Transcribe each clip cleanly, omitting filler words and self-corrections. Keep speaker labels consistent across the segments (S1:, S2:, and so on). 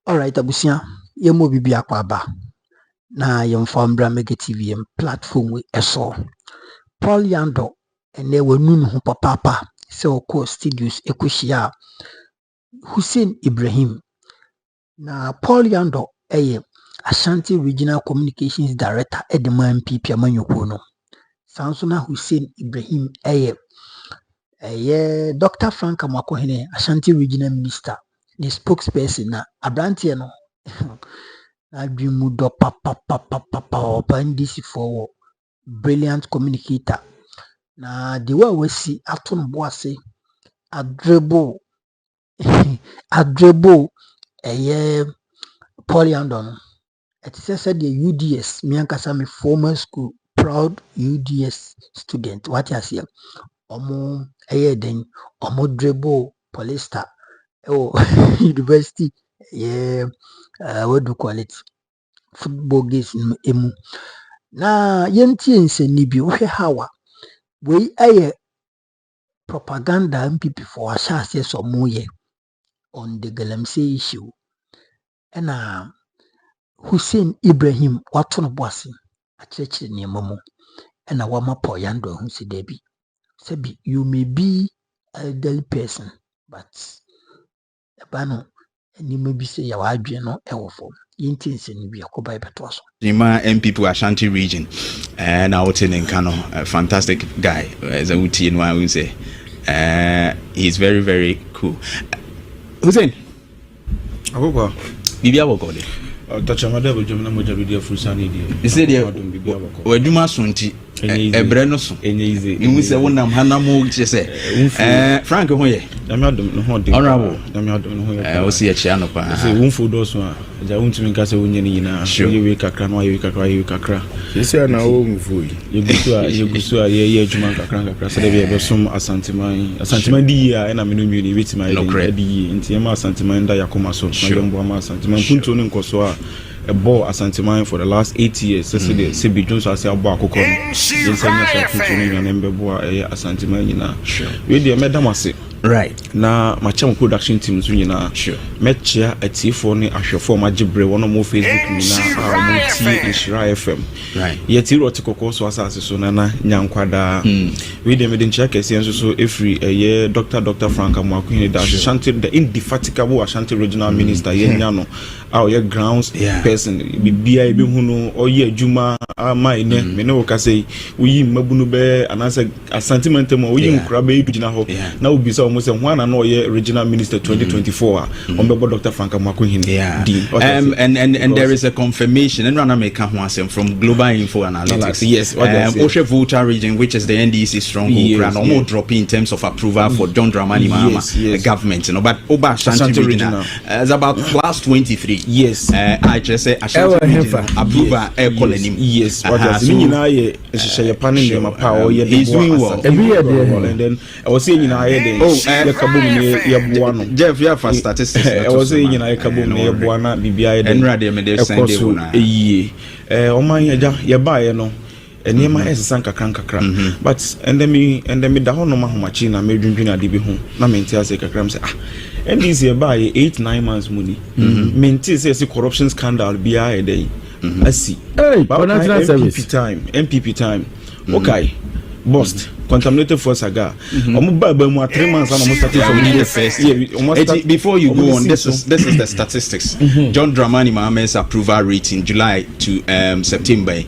S1: Alright, abusia, yemo bibi akwaba. Na yemfa mbra Mega TV yem platform we eso. Paul Yandoh ene wenunu ho papa se okọ studios ekohia Hussein Ibrahim. Na Paul Yandoh eye Ashanti Regional Communications Director edema MPP amanyoko no. Sanso na Hussein Ibrahim eye Dr. Frank Amakohene Ashanti Regional Minister, the spokesperson na abrantie no. Adwimudo papa NDC for brilliant communicator. Na the way we see aton boase adrebo Paul Yandoh. It says the UDS me ankasa me former school proud UDS student. What you see? Omo den omo drebo Polista university what do you call it? Football games emu. Na yentie nseni bi wohwe hawa we aye propaganda MPP for asase so moye on the galamsey issue. Ena Hussein Ibrahim watono boase akyekire ne mamu ena wama Paul Yandoh hu se debi. Sebi you may be a elderly person but ebano ni maybe say ya wadwe no ewo fo.
S2: Nima MPP Ashanti region and out in Kano, a fantastic guy as a uti in one say. He's very, very cool. Hussein,
S3: I hope
S2: Bibia Wokode.
S3: Touch a mother with German Mojavidia Fusani.
S2: He said, where do my sonti a Brenoson? Easy. You will say one of Hanamo, she said, Frank, honorable. I will see a channel. I say, one for those one. I want to make us a winning. Sure, you wake a cran, you crack. You say, now, you go to a year, Jumanka, some Asantima, and I'm in with my credit in Tiama Santima, Yacomaso, Yambama Santima, Punton and Kosoa. A ball as Santimine for the last 8 years. Saturday, CB Jones as a bar cocoon. Sure. We did Madam Massey. Right.
S3: Now, my channel production teams, sure. Met chair at T4 a show for my Jibre, one more Facebook, in Shira FM.
S2: Right.
S3: Yet, he wrote to Cocoso as a sonana, Yanquada. We didn't check a sense so every a year, Dr. Frank Amakwini, the Ashanti, the indefatigable Ashanti Regional Minister, Yano, our grounds person, BIB Huno, or ye Juma, my name, Menoka say, we Mabunube, and answer a sentimental, we Krabe, Pijana, now be so. One and all year regional minister 2024 on the Dr. Frank Amakwini. And there is a confirmation and Rana make from Global Info Analytics. Yes, Oshe Volta region, which is the NDC stronghold, and more dropping in terms of approval for John Dramani Mahama government. But Oba Ashanti regional is about plus 23. Yes, I just say Ashanti regional approval colony. Yes, he's doing well. And then I was saying Jeff, you have for statistics. I was saying, Kabum, Buana, BBI, and Radia, Yabaya, and Yama as a Sanka Cranka. But and then me the Hono Mahomachina made Juna Dibi home, Namentia Cram say, and this year by 8-9 months money. Mentis says a corruption scandal be a day. I see. MPP time. Okay. Bost contaminated for saga. 3 months and
S2: before you go on, this is the statistics. John Dramani Mahama's approval rate in July to September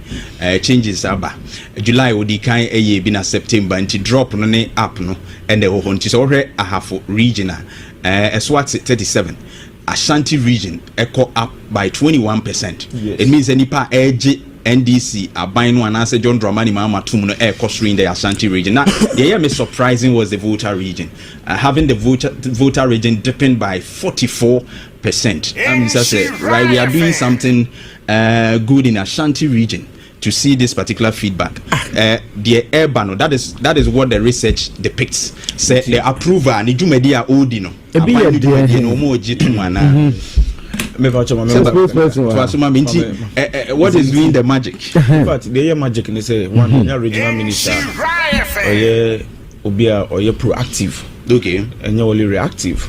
S2: changes aba. July would decline a year been September and to drop on the up no and the whole is already a half regional Eswatini 37. Ashanti region echo up by 21%. It means any part edge NDC are buying one answer John Dramani Mahama Tumuno air cost in the Ashanti region. Now, the most surprising was the Volta region, having the Volta region dipping by 44%. Right, we are doing something good in Ashanti region to see this particular feedback. The Urbano, that is what the research depicts. Say the approval, ni jumedia odino. What is doing the magic?
S3: But the magic is one regional minister or proactive
S2: Okay.
S3: And you're only reactive.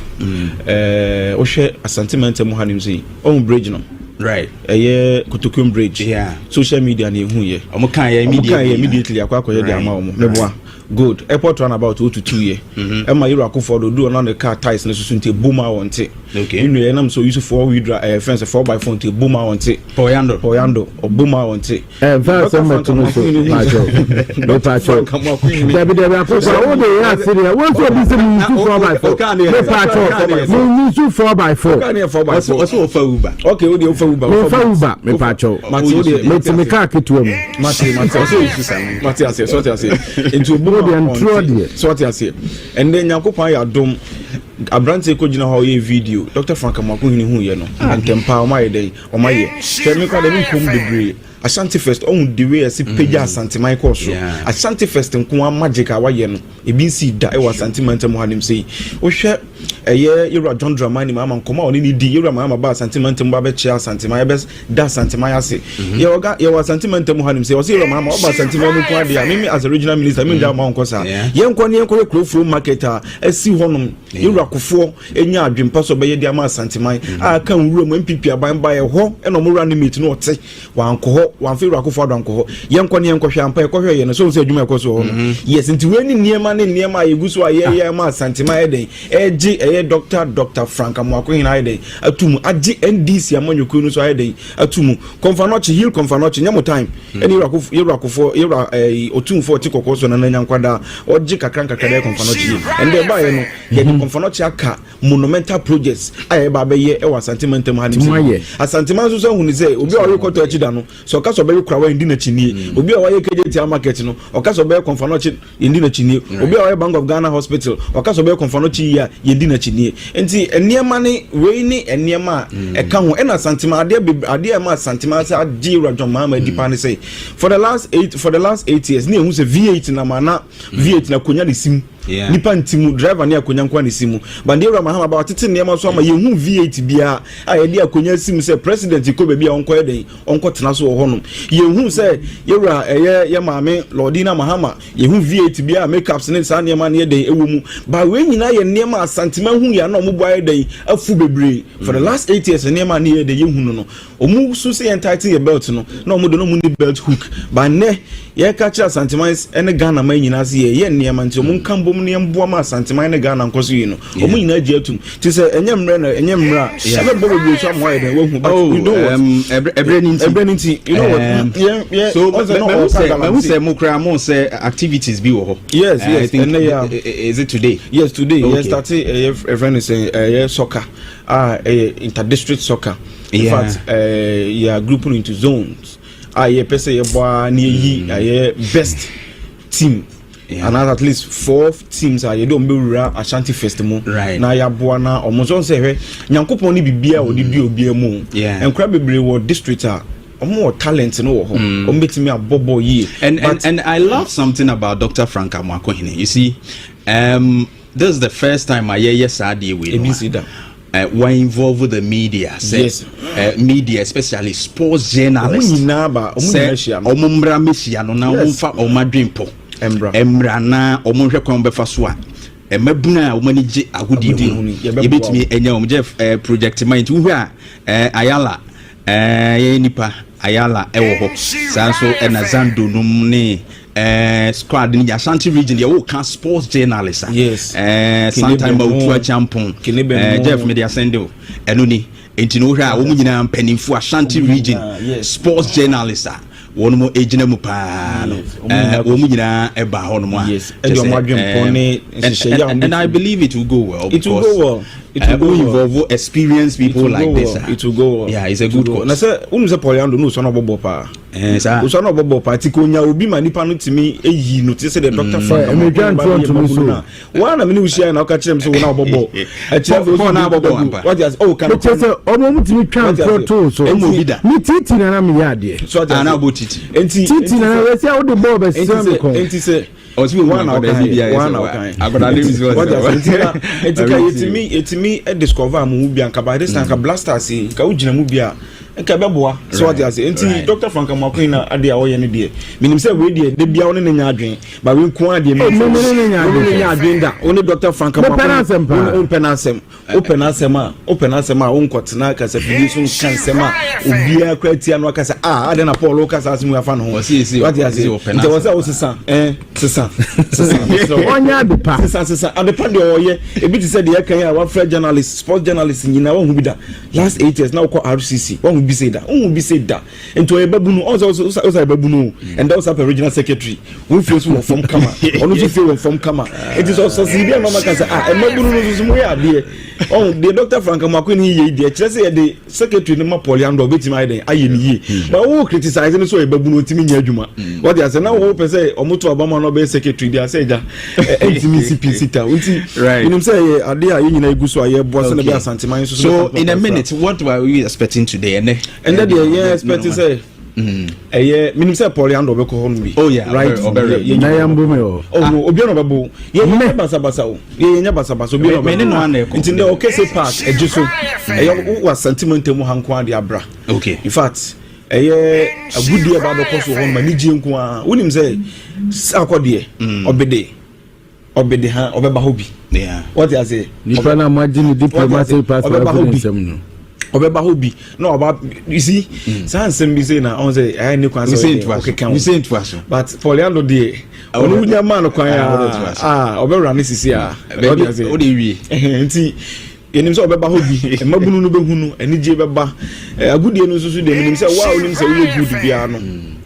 S3: O share a sentiment mu hanim say on bridge no.
S2: Right.
S3: Kutukum bridge.
S2: Yeah.
S3: Social media ni hu ye.
S2: Omo kan ye
S3: immediately akwa de ama omo. Meboa. Good. Airport run about 2 to 2 years. Emma you akufo do on the car tires na susu nte boom want it.
S2: Okay.
S3: You know enam so use 4-wheel drive fence 4x4 nte boom want it. Poyando or boom want it.
S4: First some to no so. No patrol. David akoso o dey ya serious. Won so be say me 4x4. No patrol. Me 4x4.
S3: Can you 4x4?
S2: Also offer Uber.
S3: Okay, we dey offer Uber.
S4: Me offer Uber. Me patrol. Mate me car ketu am.
S3: Mate also use sam. Mate ase so te ase. Into so what you say, and then Yakupon ya dom Abrante ko gina ho ye video Dr. Frank Amaku hini hu ye no and tempa o my day o my ye tell me kwa dem kom degree Ashanti Fest on the way as Peja Asante Michael so Ashanti Fest nko magic awaye no e bi si da e wa sentiment mo hanim sei o hwe eye yura Jandam mani mama nkoma oni ni di yura mama ba sentiment mo ba be chia Asante mai bes da Asante mai ase ye wa sentiment mo hanim sei o se yura mama o ba sentiment mo kwa dia mimi as original minister mi da ma nkosa ye nko ne nko crowflow market a asi honom yura kofo enya adwempa so be ye dia ma Asante mai a kan wura mo MPP aban ba ye ho e no mo run meet no ote wa nko wan fe rakofo adanko ho yenko ne yenko hwa mpa ekwohwe ye no so adwuma ekoso ho yes nti we ni niema ayeguso aye ma Santima eden eji eye Dr. Frank Amwako hina eden atum agi NDC amanyoko no so eden atum konfanochi heal konfanochi nyamo time eni rakofo otumfo tikokoso na nyankwada oji kakranka kada konfanochi ende ba ye no ye konfanochi aka monumental projects aye ba be ye e wa Santima ntem hanim Asantima so hunu say obi o rekoto achida no so kaso be krawa ndi na chinie obi a waye KJT market no okaso be konfanochi ndi na chinie obi a waye Bank of Ghana Hospital okaso be konfanochi ya ndi na chinie enti eniema ne we ni eniema e ka ho ena Santima ade ma Santima sa agi rajon mama dipa ne say for the last 8 years ni ehun se V8 na mana V8 na konya ne sim nipa ntimu driver ne akonya nkwa ne simu bandera mahama ba tete ne ma so ama yehu V8 bia a ye dia akonya sim se president ko be bia onko eden onko tena so ho no yehu se yewra ye maame Lordina Mahama yehu V8 bia makeups ne sa ne ma ne eden ewomu ba we nyina ye ne ma Santima hu ya na omubo eden afu bebre for the last 8 years ne ma ne eden yehu no omu so se entitle your belt no na omu do no mu ni belt hook ba ne ye ka cha Santima ene Ghana ma nyina se ye ne ma nti omu kambo ne mboa ma Santima ne Ghana nkoso yi no omu nyina agi atum ti se enyemre ebe bobo bi so mo eden wo hu but you know ebreninti you know what
S2: so we say mukra mo say activities bi wo ho
S3: yes
S2: is it today
S3: yes started a friend is saying soccer inter-district soccer in fact yeah grouping into zones ye pese ye boa na yi best team and at least 4 teams are you don't be Ashanti Festival na ya boa na omozo se hwe nyankopon ni bibia odi bi obi mu enkra bebre wo district more talent no ho ombetimi abobo yi
S2: and I love something about Dr. Frank Amwako hine you see this is the first time I hear Saturday we were involved with the media media especially sports journalists omumbra mesia no na umfa omadwempo emra na omonhwe kon befa so a emabuna omani je agudi hu yebetimi enya omje project mind hu a ayala nipa ayala ewo ho sanso ena zando num ne squad in the Ashanti region they all can sports journalists sometime about champion Jeff media sendo enuni enti no hwa wo nyina mpanimfu Ashanti region sports journalists one more ejina mu pa no wo nyina eba ho no mo and I believe it will go well. It will involve experienced people like this.
S3: It will go well.
S2: Yeah, it's a good cause.
S3: Na say unu se Polyando no so no bobo pa. So no bobo pa ti konya obi manipa no timi eyi no ti say the Dr. Frank
S4: me grant front to me so.
S3: One na me we share na ka kire me so na bobo. E kire so na bobo. What is can
S4: say omo mutimi twan front to so. Me titi na me yade.
S3: So na about titi.
S4: Titi na we say o de bobo be say ko.
S3: Enti say
S2: one
S3: etimi discover mu bia nka by this time ka blasters ka ugina mu bia Kabeboa so what you say enti Dr. Frank Amakun na ade a wo ye ne de minim say we de bia wo ne nya adwen ba we nko ade me ne nya adwen da wo ne Dr. Frank Amakun open asem a wo nkotena ka sa fidi so kansem a obia kratia no ka sa ade na Paul ka sa asem afa no ho what you say enti wo say wo sesa
S4: onya adepa
S3: sesa adepa de wo ye ebi ti say de kan ya wa friend journalist sports journalist nyina wo hu bi da last 8 years na wo RCC wo be said that into a babunu also babunu and also a regional secretary we feel so from kama on also feel from kama it is also Sibia mama can say e babunu no so mo ya de oh the Dr. Frank Amakun he dey say the secretary no Poliando betima dey aye ni ye but who criticize no so e babunu timi nya adwuma what they say now who person say omoto obama no be secretary dey say ja entimi CPC ta unti you know say ade a nyina eguso aye boss na be asanteman
S2: so in a minute what were we expecting today and
S3: that the expecting say minim say Poliando be ko hon bi
S2: oh yeah
S3: right
S4: na yambo me o
S3: no obi no babo ye nya basabasa o ye nya basabasa obi no me no ana ko nti o kese part ejiso wa sentiment mu hanko ade abra
S2: okay
S3: in fact agudi aba do ko so hon ma ni ji nko a wonim say akode obede ha obeba hobi
S2: yeah
S3: what you say
S4: nipa na imagine diplomatic passport no
S3: obeba hobi no about you see sansem bi say na on say I need kwan say
S2: we say it was
S3: but Poliando dey onu nya man kwan obewra ne sisi a
S2: o dey wie
S3: nti enim say obeba hobi mabunu no behunu anije beba agudie no susu dey enim say wa onim say we good bia no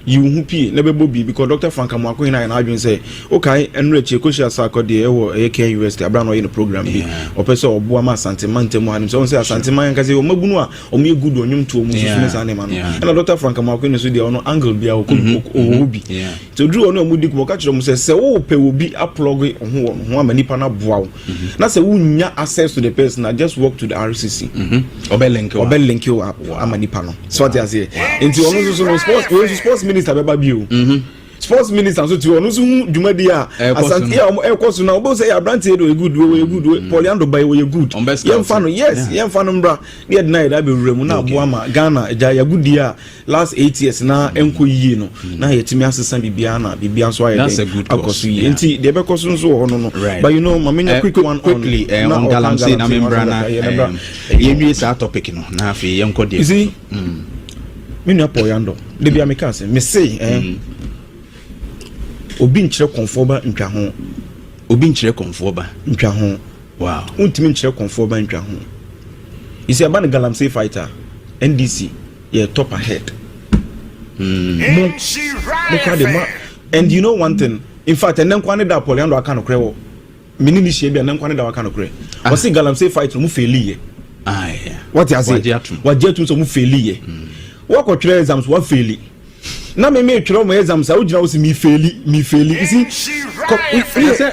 S3: you hu pie na bebo bi because Dr. Frank Amakun na adwen say okay enre che koshi asako de ewo AK University abra no in program bi opese oboa ma santemante mu hanim so say asanteman ka say o magunu a o me good onyum to mu susu sa ne ma no na Dr. Frank Amakun so de ono angle bia o bi to dru ono mu dik bo ka kire mu say wo pe obi aplug ho amanipa na boa na say wunya access to the person na just walk to the RCC obel link you amanipa no so what you say enti ono so no sports minister beba bio sports minister so ti onu so dwumadi a asante ya ekoso na obo say abrante do we good Poliando by we good yem fa no yes yem fa no mbra na deny da be wuremu na abo ama Ghana eja ya gudi a last 8 years na enko yie no na yetimi asesa bibia so aye akoso yie enti de be koso so ho no but you know mamenya quickly
S2: on galamsey na membra na yemi sa topic no na afi yenko de
S3: you see me no Poliando de bia me ka say me say obi nkyere konfoba ntwa ho wow untimi nkyere konfoba ntwa ho you see about the galamsey fighter NDC top ahead and you know one thing in fact and then kwane da Poliando aka no krewo minini hie bia nan kwane da aka no kre o say galamsey fighter mu failiye what you say wajetu so mu failiye wo ko tire exams wa faili na me twere mo exams a ugina wo si mi faili you see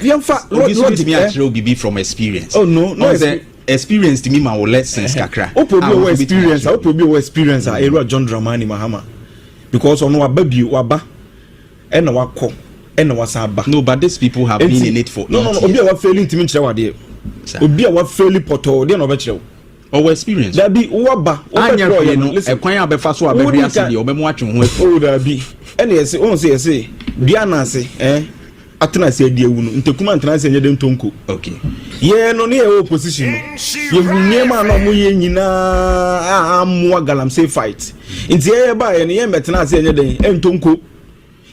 S3: yemfa
S2: logic me atro bibi from experience
S3: no
S2: experience to me ma wo lessons kakra
S3: opo bi experience a era John Dramani Mahama because ono waba e na wakọ e na wasaba
S2: no but these people have been in it for
S3: no obi a wa failing timi kire wade obi a wa failing poto de na obekire
S2: our experience
S3: that be waba
S2: anya hwe no ekwan abefa so ababri ase de obemu atwe ho
S3: afu that be ene yesi on say bia na ase atena se adi ewu no ntekuma atena se nyede ntonko
S2: okay
S3: ye no ne ye opposition no ye hunyema na mo ye nyina amwa galamsey fight nti ye ba ye ne ye metena se nyede ntonko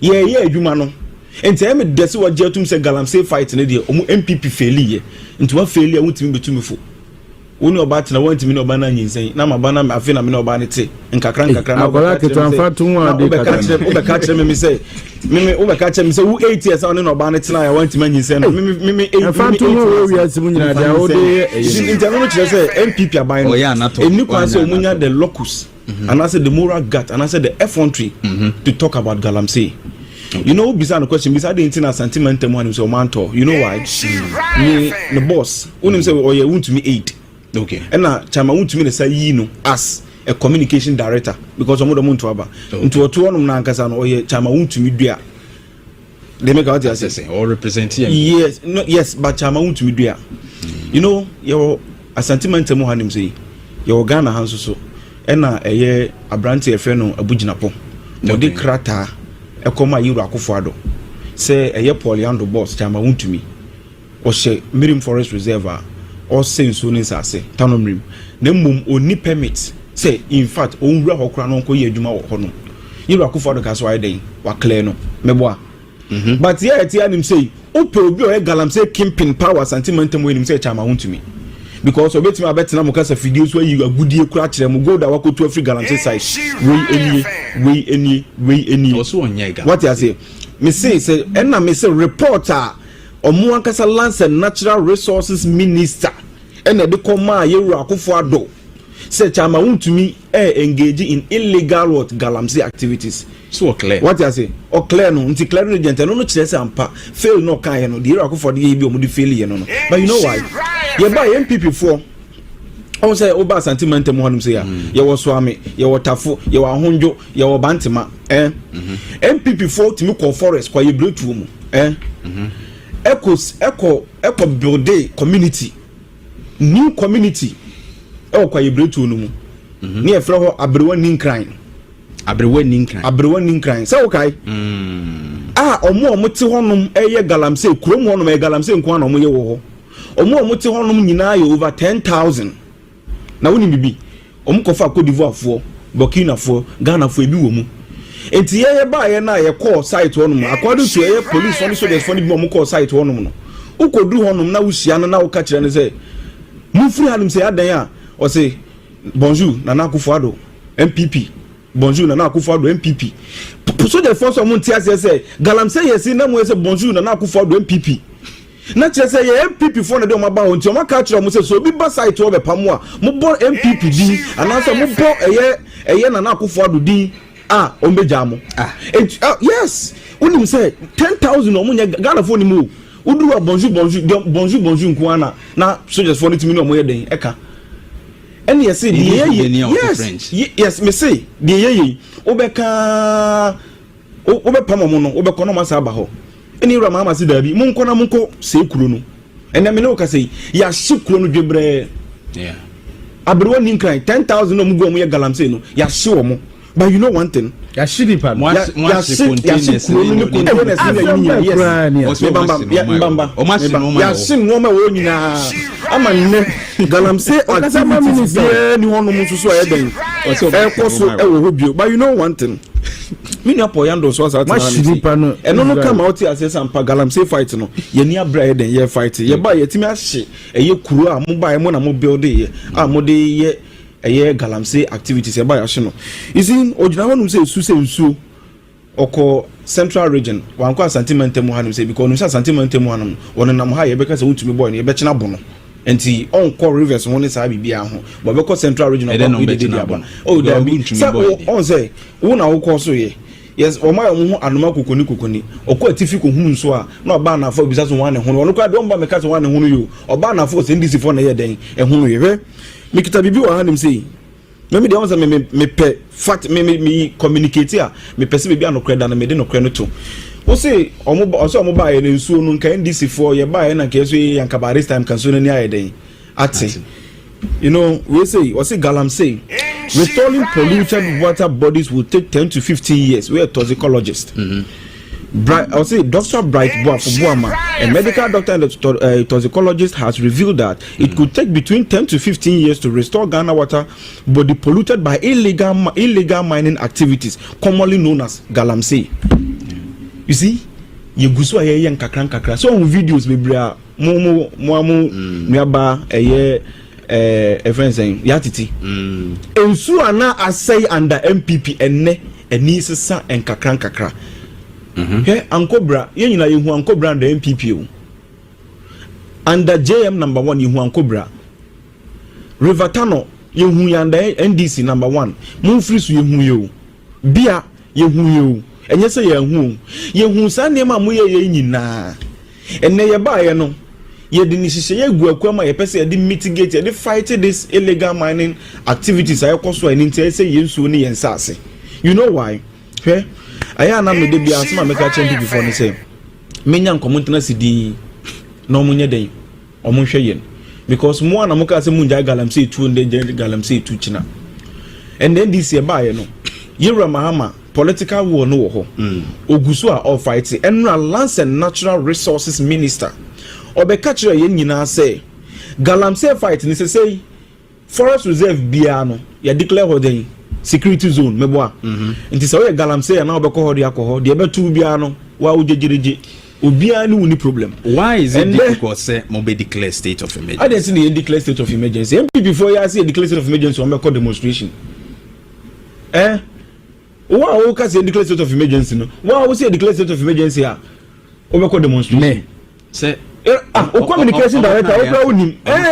S3: ye adwuma no nti ye me desi wa jetum se galamsey fight ne de omu MPP faili ye nti wa faili a wutimi betumi fo woni oba tena wantimi na oba na nyinsen na ma bana afi na me na oba ne te nkakra na
S4: akola ketanfa tun wa de
S3: obeka kire me say obeka kire me say who 8 years on na oba ne tena ya wantimi nyinsen no me 8
S4: tun wo wi asimu nyina dia o de
S3: interno kire say MPP aban no eni kwa say omunya the locus and I said the moral gut and I said the effrontery to talk about galamsey. You know, beside the question, beside the internet sentiment one so manto. You know why? Me the boss, unim say oh you want to me 8.
S2: Okay.
S3: And na chama want to me say you know as a communication director because omo do mo nto aba. Nto oto onum na nkasa no oh you chama want to me dua. They make out say
S2: or representing.
S3: Yes, no yes, but chama want to me dua. You know, your a sentiment mo hanim say your Ghana hanso so ɛna ɛyɛ abrante ɛfɛ no abuginapo ɔde krata ɛkɔma yiro akofo sɛ ɛyɛ Paul Yandoh boss chama wuntumi ɔhyɛ Mirim Forest Reserve or senso ne sase tanomrim na mmom oni permit say in fact onwura hokra no nko ye adwuma wo ho no yiro akofo ka so ayden wa clear no meboa but here eti anim say ope obi o galamsey kimping power sentimentum we nim say chama wuntumi because obetimi abetina mo kasa video so ayi agudie kura kire mo go da wakoto afri galamsey side we eni
S2: also onyega
S3: what you say me say enna me say reporter omo ankasa lands and natural resources minister ena de koma yero akofo ado say chama wuntumi engage in illegal what galamsey activities
S2: so clear
S3: what you say o clear no nti clear agent no kire say ampa fail no kan ye no de yero akofo de ye bi omo de fail ye no but you know why ye buy MPP for I say oba sentiment mo hanum say ya ye wo so ame ye wo tafo ye wo ahonjo ye wo bantima MPP for timi ko forest kwa ye bretu mu echo build community new community kwa ye bretu no mu ni e fra ho abrewa ninkran say okay omo te honum eye galamsey kurom honum e galamsey nko na omo ye wo ho omo te honum nyina ye over 10,000 na woni bibi omo kofa Cote d'Ivoire fo Burkina fo Ghana fo ebi wo mu enti ye ba ye na ye call site honum according to ye police on so there's funny bi omo call site honum no ukodu honum na wuhia no na wo ka kire ne say mu free hanum say adan a o say bonjour Nana Akufo-Addo MPP bonjour Nana Akufo-Addo MPP so the first one tia say galamsey yes na mo say bonjour Nana Akufo-Addo MPP na che say MPP for na de o ba ho nti o maka kire mo say so bi ba site wo be pamo a mo bo MPP din anasa mo bo eye Nana Akufo-Addo din o meja mo yes unim say 10,000 o mo nya Ghana for ni mo uduru bonjour nko na soldiers for ni timi no mo ye den eka ene yes yes me say de ye obeka obepam mo no obekọ no masa ba ho eni wura mama si dabi monko na monko se kuro no ene me no ka say ya hye kuro no dwebre abrewa ninkran 10,000 no mugo mo ye galamsey no ya hye wo mo but you know one thing
S4: ya shiri pa
S2: mo containers
S3: ya sin no ma wo nyina ama ne galamsey activities ni hono mu so ayeden koso ewo hobio but you know one thing mini apo Yandoh so asa
S4: ma shiri pa no
S3: eno no kama oti asesa ampa galamsey fight no ye ni abra ayeden ye fight ye ba ye timi ahye eye kuro a mo ba ye mo na mo build ye a mo de ye eye galamsey activities e ba ya hye no isin ojina honum say su say nsu oko central region wanko sentiment mu hanum say because no sentiment mu hanum won nam ha ye beka say utumi boy ne ye be chena bono enti on call rivers won say bibia ho but beko central region of the day abon oh there be on say wona wo call so ye yes o ma ho anoma kokoni okọ atifi ko hum so a na oba na afọ bisa so wan ne ho no kwa de omba meka so wan ne ho no yo oba na afọ say ndisi fo na ye den e ho no ye me kita bibi wa hanum say me de onza me pe fact me communicate a me pese bibi anokre da na me de nokre no to o say omo ba ye ne nsuo no nka ndisi fo ye ba ye na ka so ye yanka baris time kan so no ni aye den ati you know we say galamsey restoring polluted water bodies will take 10 to 15 years. We are toxicologist. I say Dr. Bright Boama, a medical doctor and a toxicologist, has revealed that it could take between 10 to 15 years to restore Ghana water body polluted by illegal mining activities, commonly known as galamsey. You see, you go so here and kakran. So on videos we bring mo nyaba a friend saying yatiti. Ensu ana asay under MPP eni sesa en kakra. He ankobra ye nyina yehu ankobra under MPP o. Under JM number 1 yehu ankobra. Rivertano yehu under NDC number 1. Munfri so yehu ye. Bia yehu ye. Enye se yehu sa nema mo ye nyina. Enne ye ba ye no. Ye de ni hihye ye gu akwa ma ye pese ye de mitigate ye de fight this illegal mining activities ayekoso ani ntia se ye nsuo ni ye nsase. You know why? He aya na me de bia asema make a change before ni say menya nkomontena sidi no munye den omonhwe yen because mo ana mo ka se munja galamsey 2 galamsey 2 china and then this year by no Yera Mahama political war no ho ogusu a all fight and lands and natural resources minister obekachira yen nyina say galamsey fight ni say forest reserve biano ya declare hoden security zone meboa nti say galamsey na obekọ ho de akọ de betu biano wa ujejereje obia ni woni problem.
S2: Why is it difficult say mo be declare state of emergency?
S3: I didn't see the declare state of emergency. MP before you see a declare state of emergency on make demonstration. Why we can say declare state of emergency no? Why we say declare state of emergency ah? O make demonstration.
S2: Me say
S3: communication director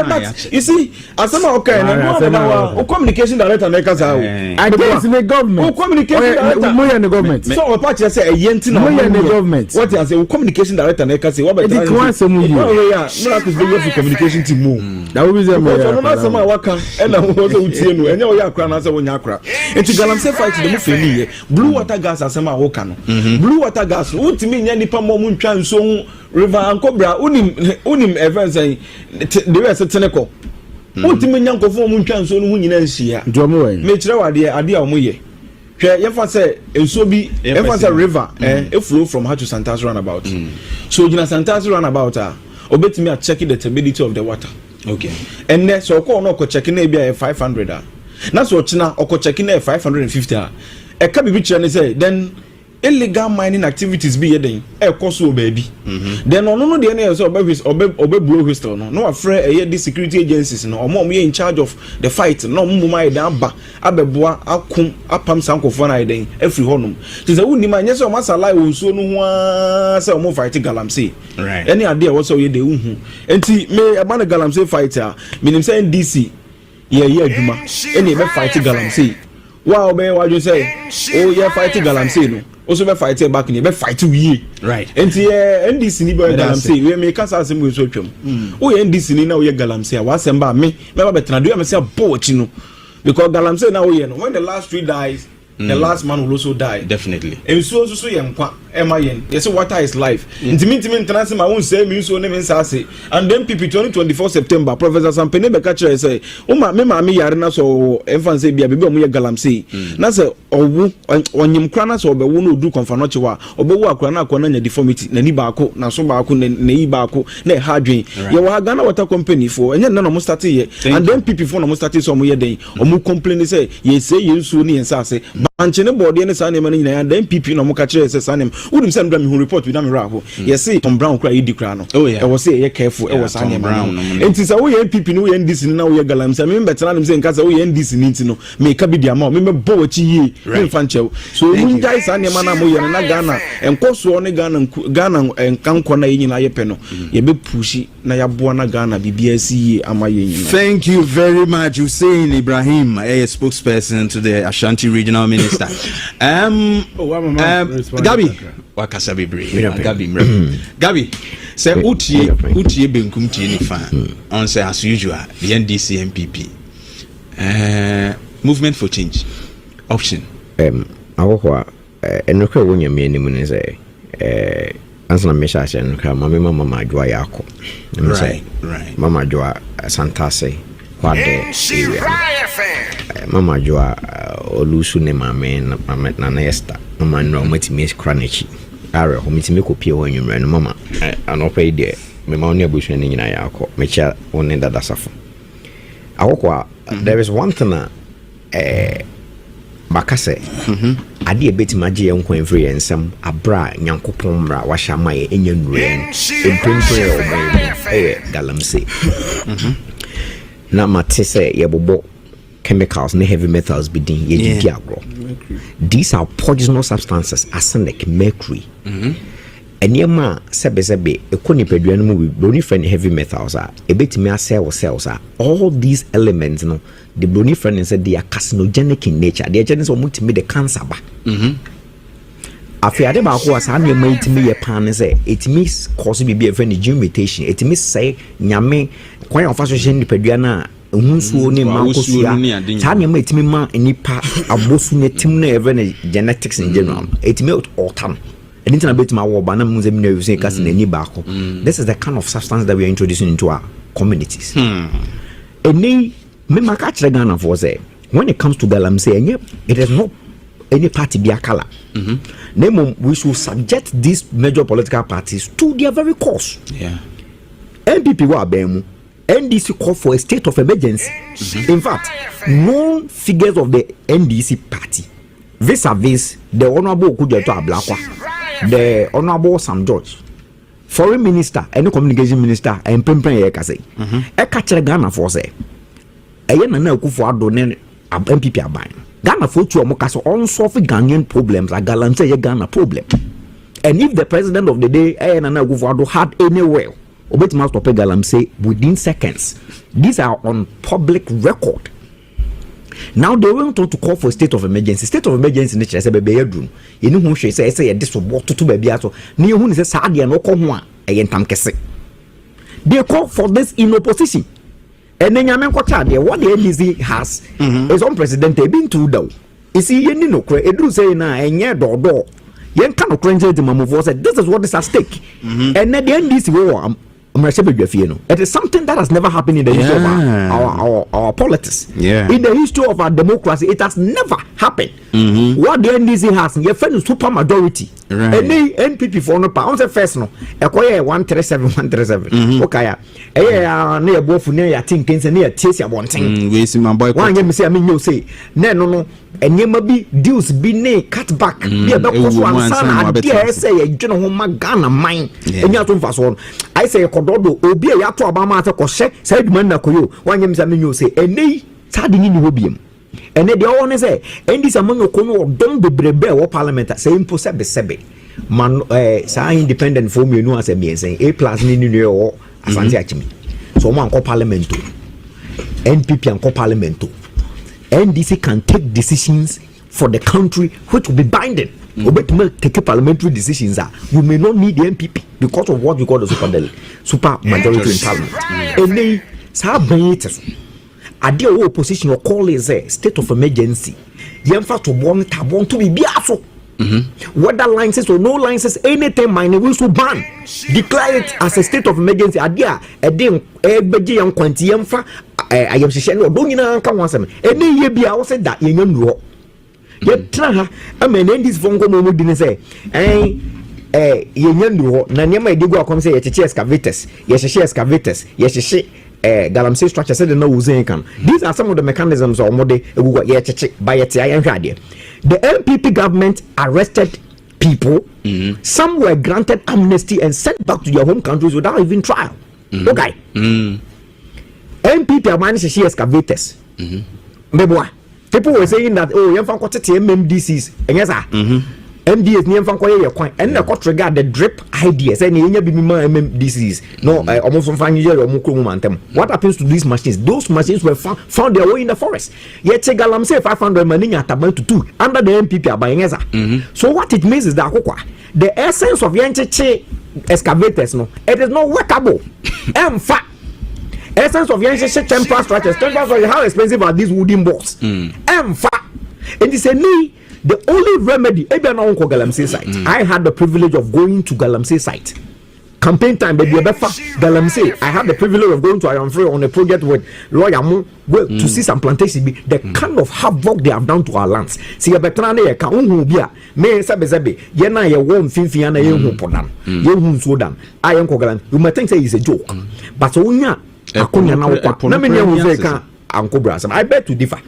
S3: but you see asema okay na communication director na ka say
S4: against the government
S3: communication director
S4: mo the government
S3: so o party say yenti na
S4: mo the government
S3: what you say communication director na ka say what better
S4: it was some you
S3: yeah no like the communication team mo
S4: that will be them
S3: no asema waka e na wo so utie no enye wo ya akra na say wo nya akra enti galamsey fight dem fe ni blue water gas asema wo ka no blue water gas utimi nya nipa mo mu ntwa nso river ankobra unim events say the way seteneko utimi nyankofo mu ntwa nso no hu nyina nhia
S4: ndomo wen
S3: me kire wade ade a wo ye hwe yefa say enso bi yefa say river e flow from her to Santas roundabout so gina Santas roundabout obetimi a check the turbidity of the water
S2: okay
S3: and then so ko no ko check na bia 500 na so china oko check na 550 e ka bibi kire ne say then illegal mining activities be yeden e koso baby then no de na so obe blow whistle no afre the security agencies no omo in charge of the fight no mo mai dan ba abeboa akum apam sankofo na yeden afri honum ti say woni ma nyese o masala wo nsuo no ho say omo fight galamsey
S2: right
S3: any ade wo so ye de hu enti me eba na galamsey fighter minim say NDC ye adwuma any be fight galamsey wa obe wa jo say o ye fight galamsey no also be fight back in be fight we
S2: right
S3: enti NDC ni be galamsey we me kasa asem we so twam o ye NDC ni na o ye galamsey wa asem ba me ba betena do me say bo chi no because galamsey na o ye no when the last tree dies the last man will also die
S2: definitely
S3: and so ye nkwa ema yen yes water is life intimi international ma won say me so ne me say and then PP 2024 September Professor Sampene be catch say o ma me yare na so enfan say bia be o ye galamsey na say owu onyim kra na so be wo no du konfa no chewa obewu akra na akwa na nya deformity na ni baako na so baako na yi baako na ha dwen ye wa Ghana Water Company for enye na no start ye and then PP for no start so mo ye den o mo complain say ye say ye nsuo ni yensa say banche ne body ne sa ne ma ni na then PP no mo catch say sa ne wonim say ndra me hu report with am raho ye say Tom Brown kra yidi kra no e was say ye careful e was sa ne ma enti say wo ye PP no ye NDC na wo ye galamsey me betena nem say nka say wo ye NDC ni nti no me ka bi dia ma me bo wachi ye me fan chew so mun jai sa ne ma na mo ye na Ghana enkoso ne Ghana enkanko na ye nyina ye pe no ye be pushi na ya boa na Ghana bibia si ama ye nyina.
S2: Thank you very much Hussein Ibrahim, a spokesperson to the Ashanti Regional Minister. Gabi wakasa bebre Gabi say utie benkum tie ni fa on say as usual the NDC MPP movement for change option
S4: awohwa enokra wonya me ni mu ne say answer na mesha sha enokra mama adwa yako
S2: right
S4: mama adwa santase kwade area mama adwa olusu ne mama na Esther mama no matimi kranachi are ho mitimi kopie ho nwumre no mama anopa ide me ma oni abusu ne nyina yako mecha woni dada safo awokwa there is one thing bakase ade ebetima je enko every ensem abra nyankopon mra wahya maye enya nure empempe obaye galamsey na matese yebobo chemicals ne heavy metals bidin ye agro these are poisonous substances arsenic mercury enyema sebe ekonipadua no mu broni friend heavy metals are ebetimi asel cells are all these elements no the broni friend said they are carcinogenic in nature they are just omutimi the cancer ba afia de ba ko asa na ma itimi ye pan say it means cause be friend gene mutation it means say nyame kwan of association nipadua na hunsuo ne mankosia ta na ma itimi ma nipa abosu ne tim na even genetics in general it may alter anything about my war banana museum no say cast na ni ba ko this is the kind of substance that we are introducing into our communities any me maka kire Ghana for say when it comes to Galamsey, it is not any party be a color. We should subject these major political parties to their very cause.
S2: Yeah.
S4: NPP were BEMU. NDC called for a state of emergency. In fact, known figures of the NDC party, vis-a-vis the Honorable Kujato Ablakwa, the Honorable Sam George, Foreign Minister and Communication Minister, and Pempen Yekase, a catcher Ghana for say, a yana Kufuado MPP Abine. Ghana for two Mokaso unsolved Ghanaian problems like Galamsey Ghana problem. And if the president of the day, Ayana Kufuado, had anywhere, Obetima stop Galamsey within seconds. These are on public record. Now they went on to call for a state of emergency. State of emergency nature say baby bedroom. You know who she say this what to baby aso. Ni who say sadia no ko ho a entam kese. They call for this in opposition. And then Yamen Kocha, what the NDC has is unprecedented. Been too down. You see, you know, Edu say na enye door. Yen cannot cringe the mamu said this is what is at stake. And then the NDC war. It is something that has never happened in the history of our politics.
S2: Yeah.
S4: In the history of our democracy, it has never happened. What the NDC has, your friend is super majority.
S2: Right.
S4: And the NPP for no pounds a first no. Acquire 137. Okay. Near both near thinkings and near Tessia one thing.
S2: We see my boy.
S4: One game say, I mean, you say, no. And you may be dues be nay cut back. Be a doctor one son. I dare say a general Magana mine. And you have to fast one. I say a Kododo, Obi a Yato Obama at a Koshe, said Mandakoyo. One game say, you say, and they starting in Hobium. And then the owner say, and this among your corner don't be brebe or parliament, say impossible sebe. Man, independent form you know as a me saying A plus Nini or Asante Achimi. So one call parliament, NPP and call parliament. NDC can take decisions for the country which will be binding. But to take parliamentary decisions, we may not need the NPP because of what we call the super majority in parliament. And they say, idea opposition or call is a state of emergency. Yemfa to want to be biaso. Whether licenses or no licenses, anything minor we should ban. Declare it as a state of emergency. Idea a dim a beji and quanti yemfa. I am saying, don't you know? Come on, some. And then you be out said that you know. Yet, I mean, this phone call didn't say, you know, Nanyama Digo come say, yes, excavators, yes, excavators, yes, Galamsey structure said no Uzenkan. These are some of the mechanisms or mode by a TI. The NPP government arrested people, some were granted amnesty and sent back to their home countries without even trial. Okay. NPP are managed to excavators. People were saying that, oh, you're from MMDCs. And yes, MDS near from Koya coin. And the court regard the drip ideas. And you be MMDCs. No, almost from Fine or Mukumantem. What happens to these machines? Those machines were found their way in the forest. Yet, Galamsey 500 money at about to 2 under the NPP are buying. So, what it means is that the essence of Yanche excavators, no, it is not workable. In fact, essence of Yanche temporal structures, how expensive are these wooden boards? In fact, it is a need. The only remedy, I had the privilege of going to Galamsey site. Campaign time, baby, Galamsey. I had the privilege of going to Iron Free on a project with Lawyer Mo to see some plantation. The kind of havoc they have done to our lands. See, a betrane, Kaunhubia, May Sabezabe, Yena, your warm Finfiana, Yunpodan, Yun Sudan, I am Kogalan. You might think it's a joke, but Onya, Akunya now, Uncle Brass. I beg to differ.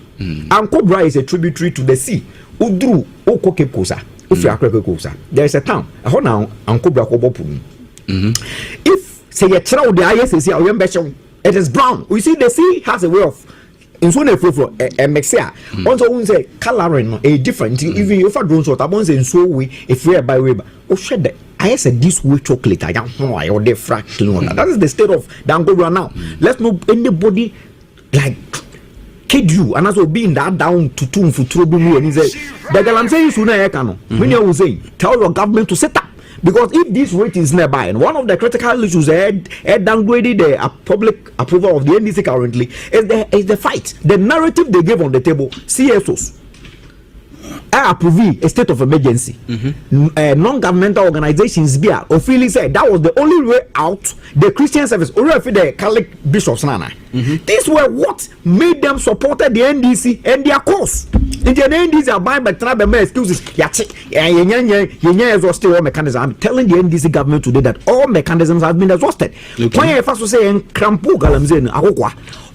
S4: Uncle Bra is a tributary to the sea. Udru Okoke Kosa, Ufra Kosa. There is a town. I hold now Uncle Bra Kobopun. If say a child the ISC or young it is brown. We see the sea has a way of in so a flow and mexia. Also, we say coloring a different even if I don't sort of in so we if we are by way. Oh, shed that. I said this way chocolate. I don't know why or the fraction. That is the state of Dango now. Let's not anybody like kid you and also being that down to tune for trouble and he said that I'm saying sooner when you say tell your government to set up because if this rate is nearby and one of the critical issues downgraded the public approval of the NDC currently is the fight the narrative they gave on the table CSOs I approve a state of emergency. Non-governmental organizations be officially said that was the only way out. The Christian service, or the Catholic bishops, these were what made them supported the NDC and their cause. In the NDC are buying back excuses. I'm telling the NDC government today that all mechanisms have been exhausted.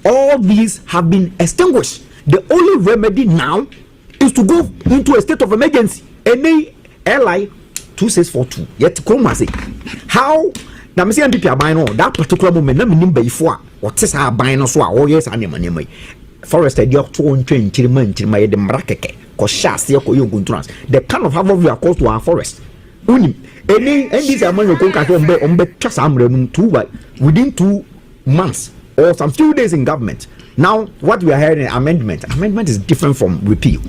S4: All these have been extinguished. The only remedy now is to go into a state of emergency. Any LI 2642. Yet say how now me say NPP are buying that particular moment. Na me before what is our buying so oh yes and forest idea to on train chiriman chirima de mrakeke ko shas ko yoguntrans the kind of havoc we are caused to our forest unim any these are man ko ka ombe twasa amrenum within 2 months or some few days in government. Now what we are hearing amendment is different from repeal.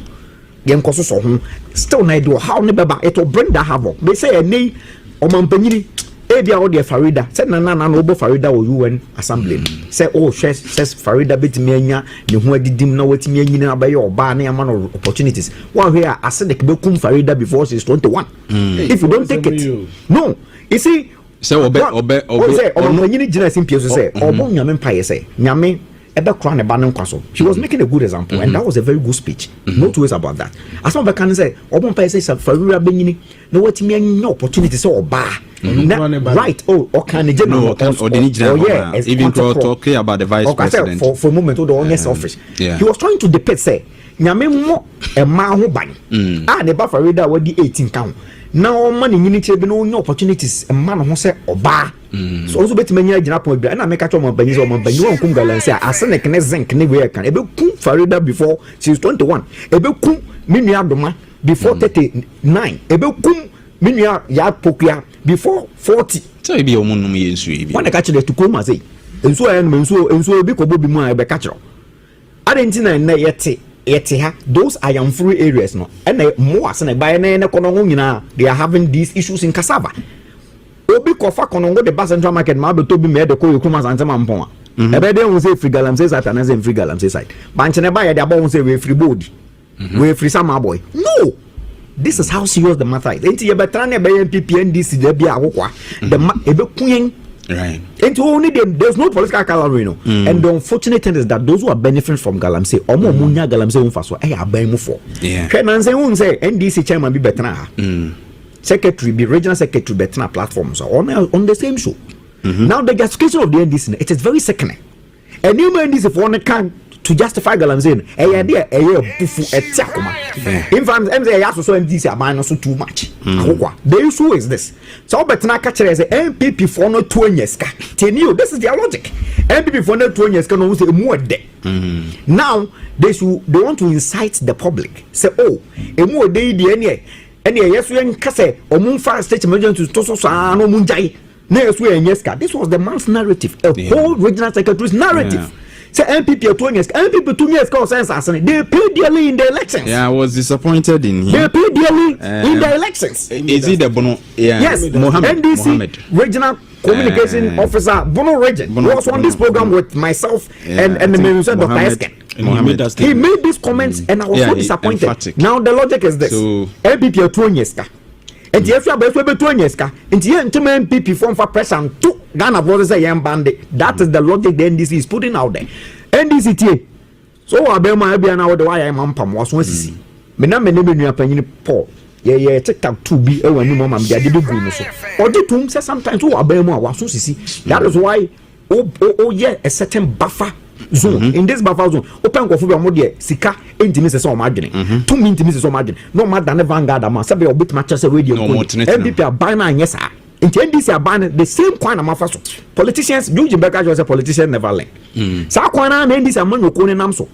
S4: Still na do how ne beba it will bring that havoc. They say any omampanyini ebia o de Farida said na no obo Farida o UN assembly say oh says Farida betimi anya ne ho adidim na watimi anyina abaye oba na ama no opportunities one here acidic be kum Farida before she's 21. If you don't take it no you see
S2: say obe
S4: omampanyini gina simpie so say obo nyame mpaye say nyame she was making a good example, and that was a very good speech. No two ways about that. As some can say, Obon say Farira Benini, no what me no opportunity so bar. Right, oh, or can even
S2: talking about the vice president
S4: for a moment to the honest office. He was trying to depict say, Nyame mo a man who bang. The Farida were the 18 count. Now money unity be no opportunities a man who say oba so also bet many agina point and I make a chom of Benis or Mabani kum galansia as an zinc nigga can ebe kum Farida before she's 21 ebe kum minia doma before 39 ebe kum minia ya pokia before 40
S2: so e be omunum yensu
S4: one catch the to come say enso be ko bobi mu ebe catch adentina na yete those are young free areas no and more as an buy na kono nyina they are having these issues in cassava obi kofa kono go the bus central market ma be to bi me de ko yekuma santema mpon ebe de won say free galam say side and say free galam say side banche ne buy de abon say we free body we free sama boy no this is how serious the matter is enti ye betra na be MPP NDC de bia akokwa the ebe kuyen.
S2: Right.
S4: And only them, there's no political calorie, no. And the unfortunate thing is that those who are benefiting from Galamsey, or more munya Galamsey unfaso, are buying more for.
S2: Yeah.
S4: Can I say NDC chairman be better? Secretary be regional secretary better platforms on the same show. Now the justification of the NDC, it is very sickening. And new NDC for one can to justify Galamsey, in fact, MZ also NDC are buying also too much. The issue is this. So better catch as a MPP for no 2 years. Tell you this is their logic. MPP for no 2 years can also say more day. Now they want to incite the public. Say oh, a more day the any yes we can say or moon fast state emergency to so no munjai. This was the man's narrative, a whole regional secretary's narrative. Say MPP 2 years, MPP 2 years call census, they pay dearly in the elections.
S2: Yeah, I was disappointed in him.
S4: They pay dearly in the elections.
S2: Is it the Bono? Yeah.
S4: Yes, NDC regional communication officer Bono Region was on this program with myself and the Minister Dr. Esken. He made these comments and I was so disappointed. Emphatic. Now the logic is this: so, MPP 2 years. And if you are best 2 years, and you MPP form for press and 2 Ghana voters say bandit. That is the logic the NDC is putting out there. NDC so Abema be now the why I'm pam was one see. Me na me ne be nua panyin Paul. Yeah TikTok 2B e wani mama me dey gu no so. Odi tum say sometimes who Abema was so sisi. That is why yeah a certain buffer zone. In this buffer zone open go for be omode sika intimi se so margin. 2 intimi se so margin. No more than Vanguard am say be obit match say radio. MPP are buying na yes sir. In the NDC are banning the same kind of mafaso. Politicians, George Mbeka was a politician never learn. Sakwana NDC are man okone namso.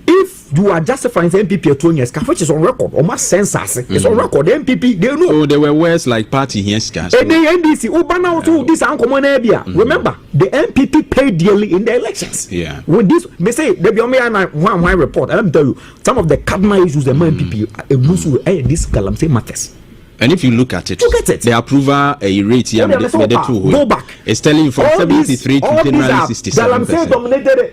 S4: If you are justifying the MPP 2 years, which is on record, or mass census, it's on record. The MPP, they know.
S2: Oh, there were words like party here, scars.
S4: And the NDC, Obana also this uncommon area. Remember, the MPP paid dearly in the elections.
S2: Yeah.
S4: With this, may say there be only one report. And let me tell you, some of the cardinal issues the MPP this Galamsey matters.
S2: And if you look at it, the approval rate here,
S4: go back.
S2: It's telling you from 73 to generally 67%.
S4: Dominated.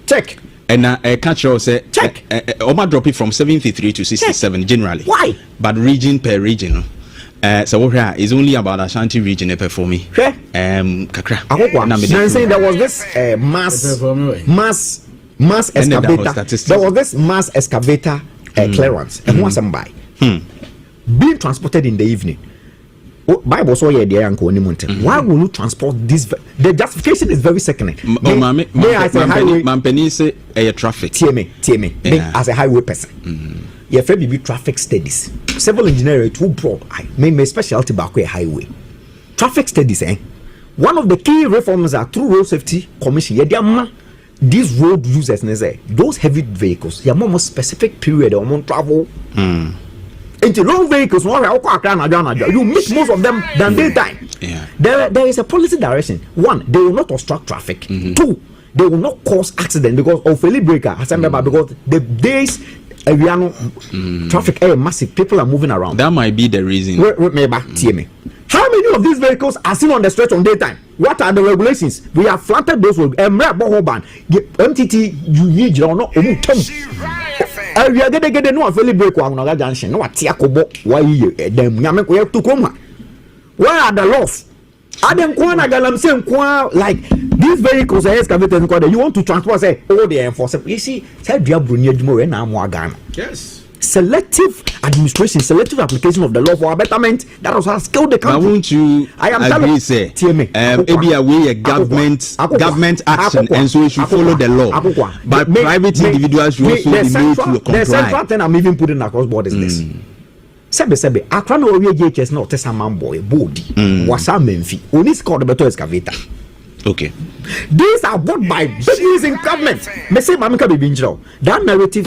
S4: Check.
S2: And catch you say
S4: check.
S2: Oma drop it from 73 to 67 check. Generally.
S4: Why?
S2: But region per region. So here is only about Ashanti region for me. Kakra.
S4: I'm saying there was this mass excavator. There was this mass excavator clearance. And once I'm by being transported in the evening. Bible so yeah there uncle why will you transport this? The justification is very sickening.
S2: Mampeni say a traffic.
S4: Tear me. As a highway person. You have to be traffic studies. Civil engineering too broad. I my specialty back a highway. Traffic studies, one of the key reforms are through road safety commission. These road users, those heavy vehicles, they are more specific period or more travel. Into long vehicles, you meet most of them than daytime.
S2: Yeah.
S4: There is a policy direction. One, they will not obstruct traffic. Two, they will not cause accident because of fairly breaker. Because the days traffic are massive, people are moving around.
S2: That might be the reason.
S4: Me. How many of these vehicles are seen on the stretch on daytime? What are the regulations? We have flattened those roads. MTT, you know, we are getting no fairly break on another junction. No, Tiakobo, why you them Yamek to come? Where are the laws? Adam Kwana Galamse like these vehicles are excavated. You want to transport, say, oh, they enforce it. You see, said Diabunia Dimo and Amwagan.
S3: Yes.
S4: Selective administration, selective application of the law for a betterment that also has killed the country.
S2: But won't you agree, say, maybe away a government action, and so we should follow the law. But private individuals should also be made to comply.
S4: The central thing I'm even putting across board is this. Sebe, Accra no we GHS no tesa man boy body. Wasa menfi. Only called the better excavator.
S2: Okay.
S4: These are bought by business in government. Me say mamika be binjro. That narrative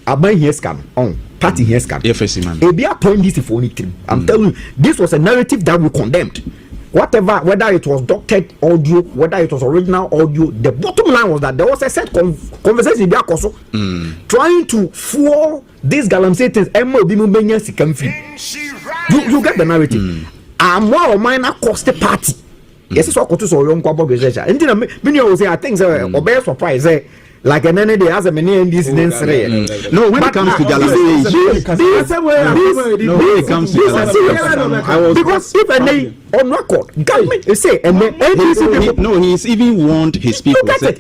S4: Aban here scam on party here scam.
S2: FSC man.
S4: Ebia point this for anything. I'm telling you, this was a narrative that we condemned. Whatever, whether it was doctored audio, whether it was original audio, the bottom line was that there was a set conversation trying to fool these galamsatans. You get the narrative. I'm more or minor cost the party. Yes, it's all to so long. And then I say, I think so. Obey surprise. Like an enemy has a many in this incident.
S2: No, when it comes to Galamsey,
S4: because if any on record, government you say, and
S2: no, he's even warned his people.
S4: Maybe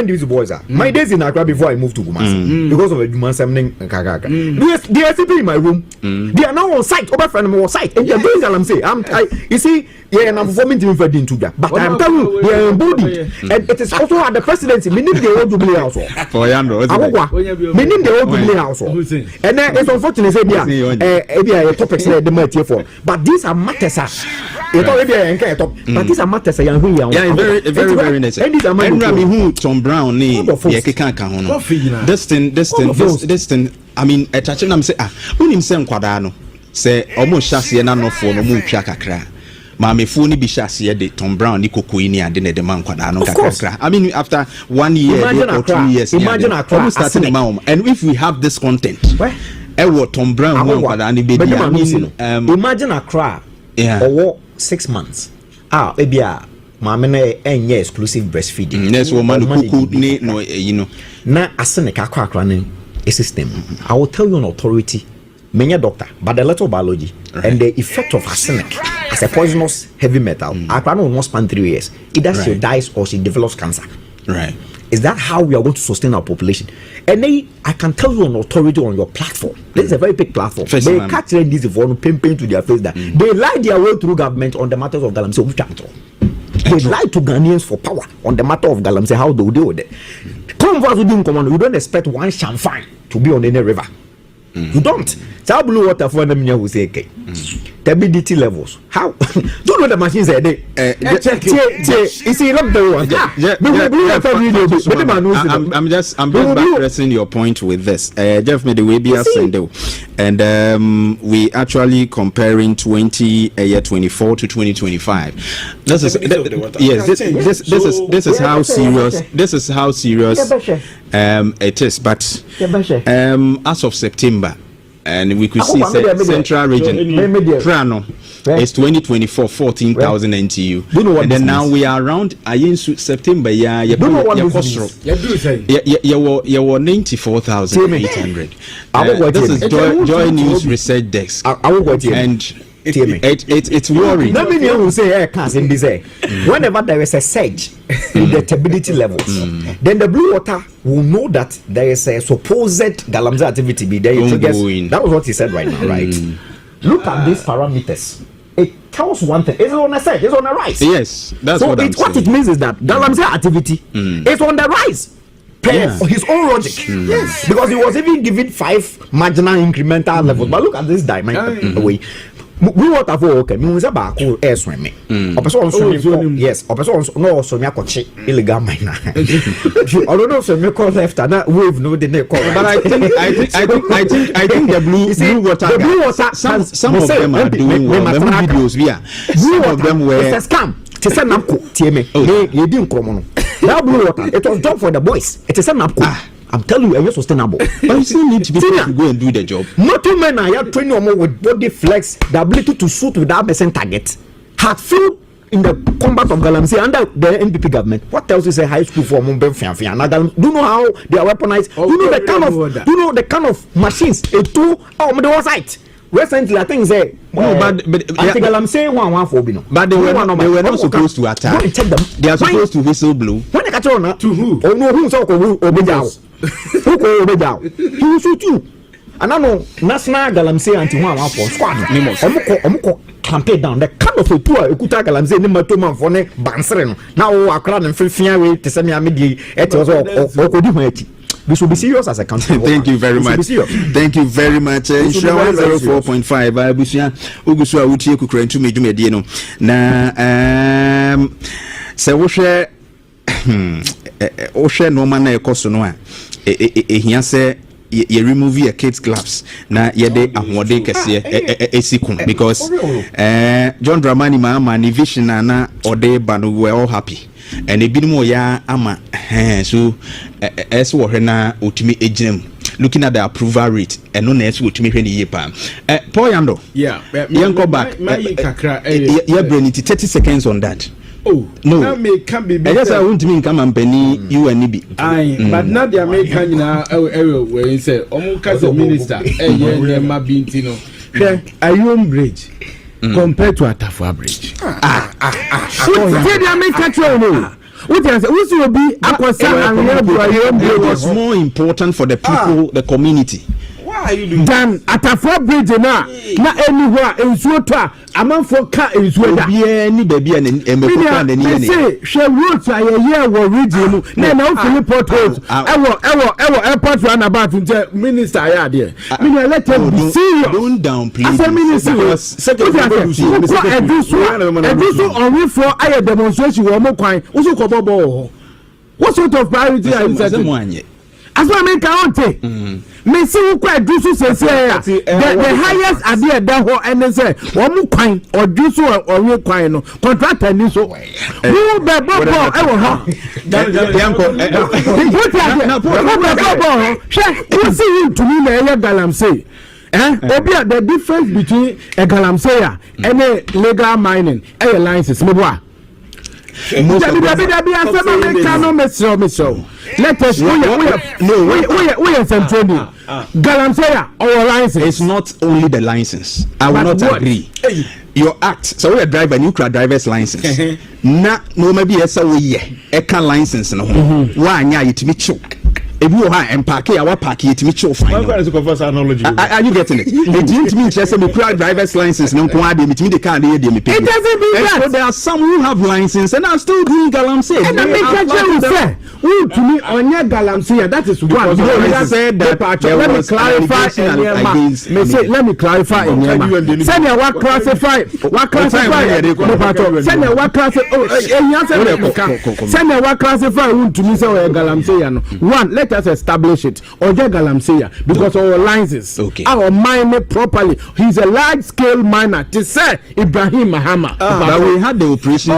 S4: these boys are. My days in Accra before I moved to Kumasi because of a Juman Kagaga. They are sitting in my room. They are now on site. Over from on site, and they're doing Galamsey. You see, yeah, and I'm performing to invade into that. But I'm telling you, they are embodied, and it is also at the presidency. Meaning they all do play also.
S2: For Yandoh,
S4: meaning they all do play also. And then it's unfortunate say a topic say the matter for. But these are matters. But these are matters. Yeah,
S2: very necessary. And Rami who Tom Brown this thing. I mean, a touching them say when him say Kwadano say almost shasi na no for no mu twa kakra. Mama phone bi shasi de Tom Brown ni kokoini ade na de man Kwadano kakra. I mean after 1 year or 2 years
S4: imagine Accra
S2: starting the mom. And if we have this content Tom Brown
S4: imagine Accra or 6 months maybe mama na enye exclusive breastfeeding
S2: next woman who no you know
S4: na aseneka Accra na a system. I will tell you an authority, many doctor, but a little biology and the effect of arsenic as a poisonous heavy metal. Accra will not span 3 years. Either she dies or she develops cancer.
S2: Right.
S4: Is that how we are going to sustain our population? And then I can tell you an authority on your platform. This is a very big platform. They catch this for pain to their face that they lie their way through government on the matters of Galamsey. They lie to Ghanaians for power on the matter of Galamsey. How do we deal with it? Come for us to do command. You don't expect one champagne to be on any river. You don't. So blue water for them who say okay. Turbidity levels. How? Don't know the machines are there. You see, look the one.
S2: I'm just pressing your point with this. Jeff made the way be and we actually comparing 2024 to 2025. This is how serious it is. But as of September, and we could see central region Prano is 2024 14,000 NTU, and then now we are around September. Yeah, you 94,800. This is Joy News Research Desk, and it's worrying.
S4: Whenever there is a surge in the turbidity levels, then the blue water will know that there is a supposed Galamsey activity be there. That was what he said right now, right? Look at these parameters. It tells one thing. It's on a surge. It's on a rise.
S2: Yes, that's
S4: so
S2: what I'm saying.
S4: What it means is that Galamsey activity is on the rise. His own logic. Yes, because he was even given 5 marginal incremental levels. But look at this dimension away. We water for okay. Me was about air swimming. Yes. No swimming kochi illegal miner. I don't know swimming call left and that wave no didn't call.
S2: But I think the blue water. The blue water. Some of them are doing well. Videos some of them were.
S4: It's a scam. It's a napko. TMA. They didn't come. That blue water. It was job for the boys. It is a napko. I'm telling you, it's sustainable.
S2: But you still need to be able to go and do the job.
S4: Not two men are training more with body flex, the ability to shoot without missing target. Had filled in the combat of Galamsey under the NPP government. What else is a high school for Mumbai Fianfian? Do you know how they are weaponized? Do you know the kind of machines? A two on the one side. Recently, I think they Galamsey one for Bino.
S2: But they were not supposed to attack. They are supposed to whistle blow.
S4: When they catch on to who? Oh no, who's Obejao? Who Obejao? He will shoot you. And I know National Galamsey anti one for squad. Omoko campaign down the kind of a tour. Ukuta Galamsey ni matuma for ne banseren. Now I crowd and feel fear way to send me a midi. It was all. We should be serious as a country.
S2: Thank you very much. Thank you very much. 04.5. Abusia Ugusua utie kukrentu medwumedie no. Na se wo hwe no ma na ekoso no a ehia se ye remove your kids gloves na ye de ahode kese esikum because John Dramani ma ni vision na ode ba no we all happy. And a bit more ya ama so as we na utimi ejinem looking at the approval rate and no next utimi hwe ni yepa Paul Yandoh yanko back ya brain 30 seconds on that.
S5: Oh no, that may can be better.
S2: I guess I want me come and penny you and Nibi.
S5: But not the American where he said Omuka the minister ma bintino are you on bridge compared to Atafua bridge.
S2: It was more important for the people, the community.
S5: Why are you doing
S6: than Atafua bridge na anywhere in Suota among for car in Suota.
S2: Any baby and
S6: say she wrote a year were region. Then now Philip Road. Our airport run about the minister. I there. Let them be serious.
S2: Don't down, please.
S6: As a minister, only for a demonstration. What sort of priority are you setting? As I make county, me see who quite do so say the highest idea that whole and say one coin or do so or real coin contract and so who be bobo who see him to me na Galamsey the difference between a Galamsey and a legal mining license me boy let us we are centrally Galamsey our license.
S2: It's not only the license. I will not agree. Your act, so we are driver new car driver's license. Na no maybe yes we e can license no. Wa anya yitimi chu. Ebi o ha empake our park yitimi chu fine.
S5: Are you
S2: getting it? It didn't mean just me car driver's license no ko ade mitimi the car dey me pay.
S6: It doesn't mean that.
S2: So there are some who have license and are still doing Galamsey.
S6: And I make a joke say, who to me on your Galamsey, that is one.
S2: I said that
S6: let me clarify let me clarify in your send you what classify send you what classify send you what classify who to me say Galamsey. One, let us establish it. Oje Galamsey because our licenses our mine properly. He's a large scale miner. To say Ibrahim Mahama.
S2: But we had the operation.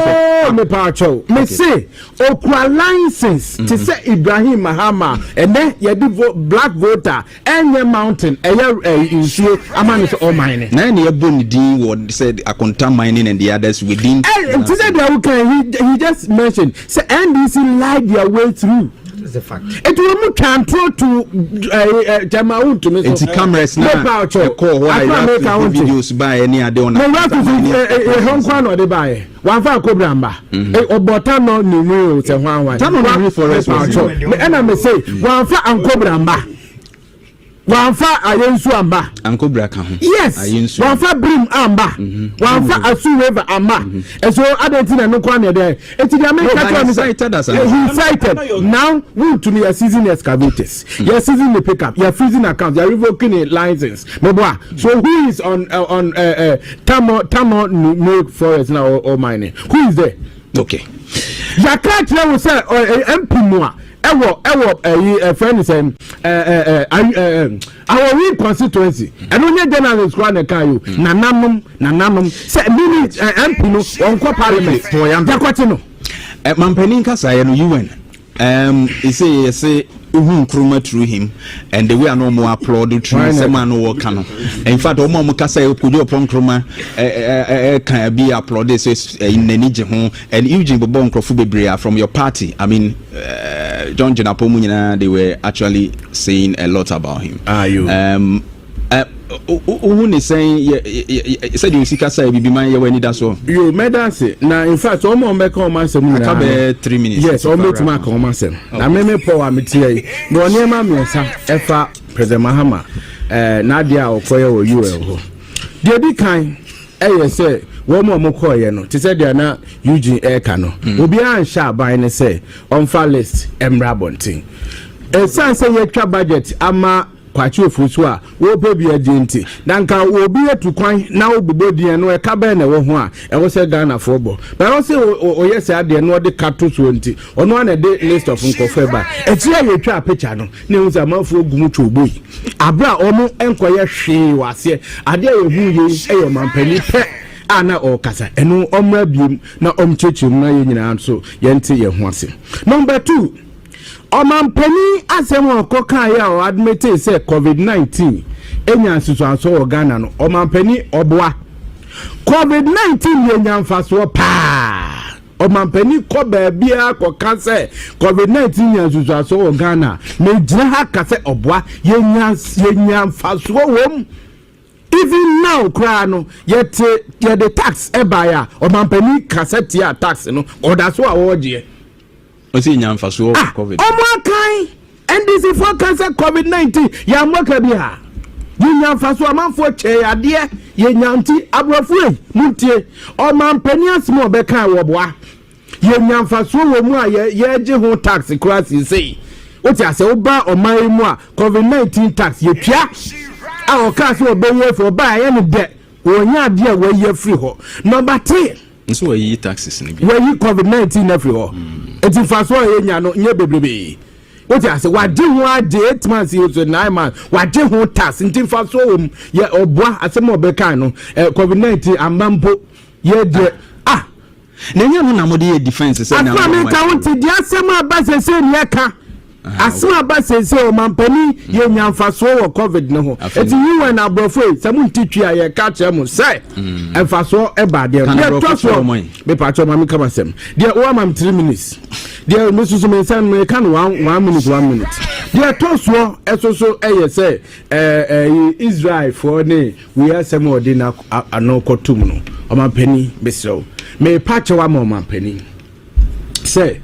S6: Me pacho. Me say okwa license to say Ibrahim Mahama and then you black voter and your mountain you see among all mining.
S2: Nine year Bundy what said a contam mining and the others within.
S6: Today he just mentioned say NDC lied their way through. That's a fact. It will control to Jamaun to me.
S2: It's cameras now. Videos by any other one.
S6: No, what is Hong Kong or the buy? One for Cobramba. Or Botano, no, it's a one. Tano for us. And I may say, one for Uncle Bramba. One for Ayensu Amba.
S2: Uncle Braka.
S6: Yes. One for Brim Amba. One for Asu River Amba. And so I don't think I know Kwane there. It's the American cited us. He cited. Now, we to me are seizing excavators. You're seizing the pickup. You're freezing accounts. You're revoking a license. So who is on Tamo Milk Forest now or mining? Who is there?
S2: Okay.
S6: Yakat will say MP Moa. Ewo friend is our real constituency and only journalists go and can you nananum say mini MP no on parliament for yam jakwatino
S2: mampanin kasa ya no UN he say Nkrumah through him and the way I know more applaud through someone who work no in fact omo kasa e kudi upon Nkrumah can be applauded says in nenije ho and Eugene Bobo Nkrofo bebre from your party. I mean John Jandam munyina they were actually saying a lot about him. Who is saying said you see kasa bibi man ye wani da so
S6: you made that say na in fact omo make o man say mu na
S2: 3 minutes
S6: yes o make ma ka o man say na me power metie no oniema miensa efa President Mahama na dia okoye wo UL ho de bi kan say wo mo koye no te say dia na Eugene Eka no obi an sha ban ne say on fa list emra bontin say ye twa budget ama kwachi ofusu a wo pe bi agenti danka obi etu kwan na obobodie no e ka be na wo ho a e wo se Ghana for bo but wo se o yes ade no de kato so nti ono na de list of nkofo ba e ti ye twa picture no ne hu za mafu ogumu twoboi abra omo enkoye hwe wase ade ye hu ye e ye mampani pe ana o kasa eno omra biem na omchechim na ye nyina so ye nti ye ho ase. Number 2 Omampeni asemo koka ya o admit say COVID-19 enya nsusuanso o Ghana no omampeni oboa COVID-19 enya mfaso pa omampeni ko ba bia ko kanse COVID-19 enya nsusuanso o Ghana me gina ha kase oboa yenya mfaso wom even now kra no yet the tax ebaya omampeni kase tia tax no odaso a woje
S2: osi nyamfa so COVID
S6: omo kan NDC for cancer COVID-19 ya moka bi ha nyamfa so amanfo che ade ye nyanti abrofo muntie o mampani asmo be kan wo boa ye nyamfa so wo mu a ye je ho tax cross sei oti ase wo ba o man mu a COVID-19 tax ye twa a o ka so be ye for ba ye ne de wo nya ade a wo ye free ho number 3
S2: nso yi taxes ni bi
S6: we yi COVID-19 na free ho eti faso ye nya no nye bebrebe oti ase wade ho ade 8 months ye so 9 months wade ho tax nti faso wom ye oboa asem obekan no COVID-19 amampo ye de
S2: na nya no na mo de defense say na
S6: afọ me ka wonti de asem abase se ne ka asem abase se o mampani ye nya faso wo COVID no ho eti you na abrofo samu ntitwa ye ka che mu say faso e ba de ye toso be pa cho mami kama sem de o am 3 minutes de me susu me san me kan 1 minute de toso esoso eye say Israel for ne we are some ordina anokotum no o mampani be so me pa che wa mampani say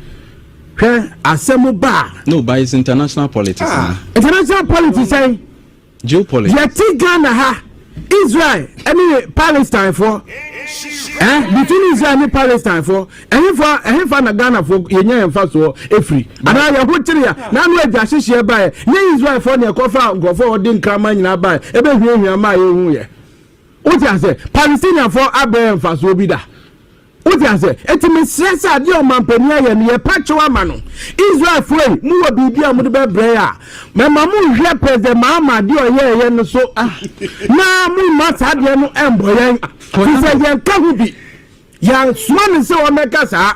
S6: asemu ba
S2: no but it's international politics
S6: international politics say
S2: geopolitics
S6: yeti Ghana ha Israel any Palestine for between Israel and Palestine for any for na Ghana for yenya emfa so efri ana ya hotiri ya na no agya hyehye ba ye Israel for na ekofa ngofo odin krama nyina ba ebe hwiehwia ma ye hu ye uti ase Palestinian for abe emfa so bi da What you say? Eti me stress ade o mampani aye ne ye pacho ama no. Israel free mu wo bibia mu de be bre a. Me ma mu hwe president Mahama de o ye no so na mu ma sa de no emboyen. Ti say ye ka hu bi. Ya swan se o meka sa.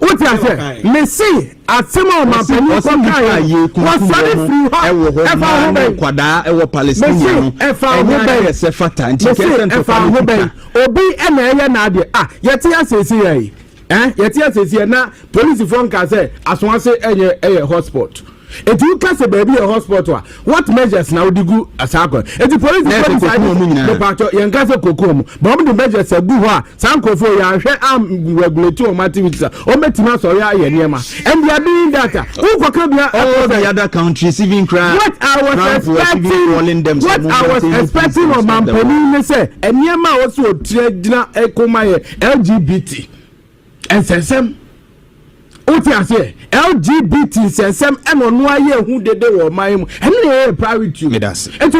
S6: What you say? Me see asema o mampani ko kai. What sorry free ho. E fa ho be
S2: kwada e wo Palestine no.
S6: E fa ho be
S2: se fata nti kesen to fa ho be.
S6: Obi ena eye na ade yeti asesi ye yeti asesi na police phone ka say aswan say eye hotspot etu ka say baby a hotspot what measures na odigu asako eti police decide the pato yen ka say kokom but the measures agu ho a sankofo ya hwe am regulate o activities o metima so ya ye niema and they are doing that who ko ka bia
S2: all the other countries even cry
S6: what I was expecting of mampani ne say eniema o so gina ekoma ye LGBT ensensem oti ase LGBT sensem eno no aye hu dede wo man mu eno ye private you enti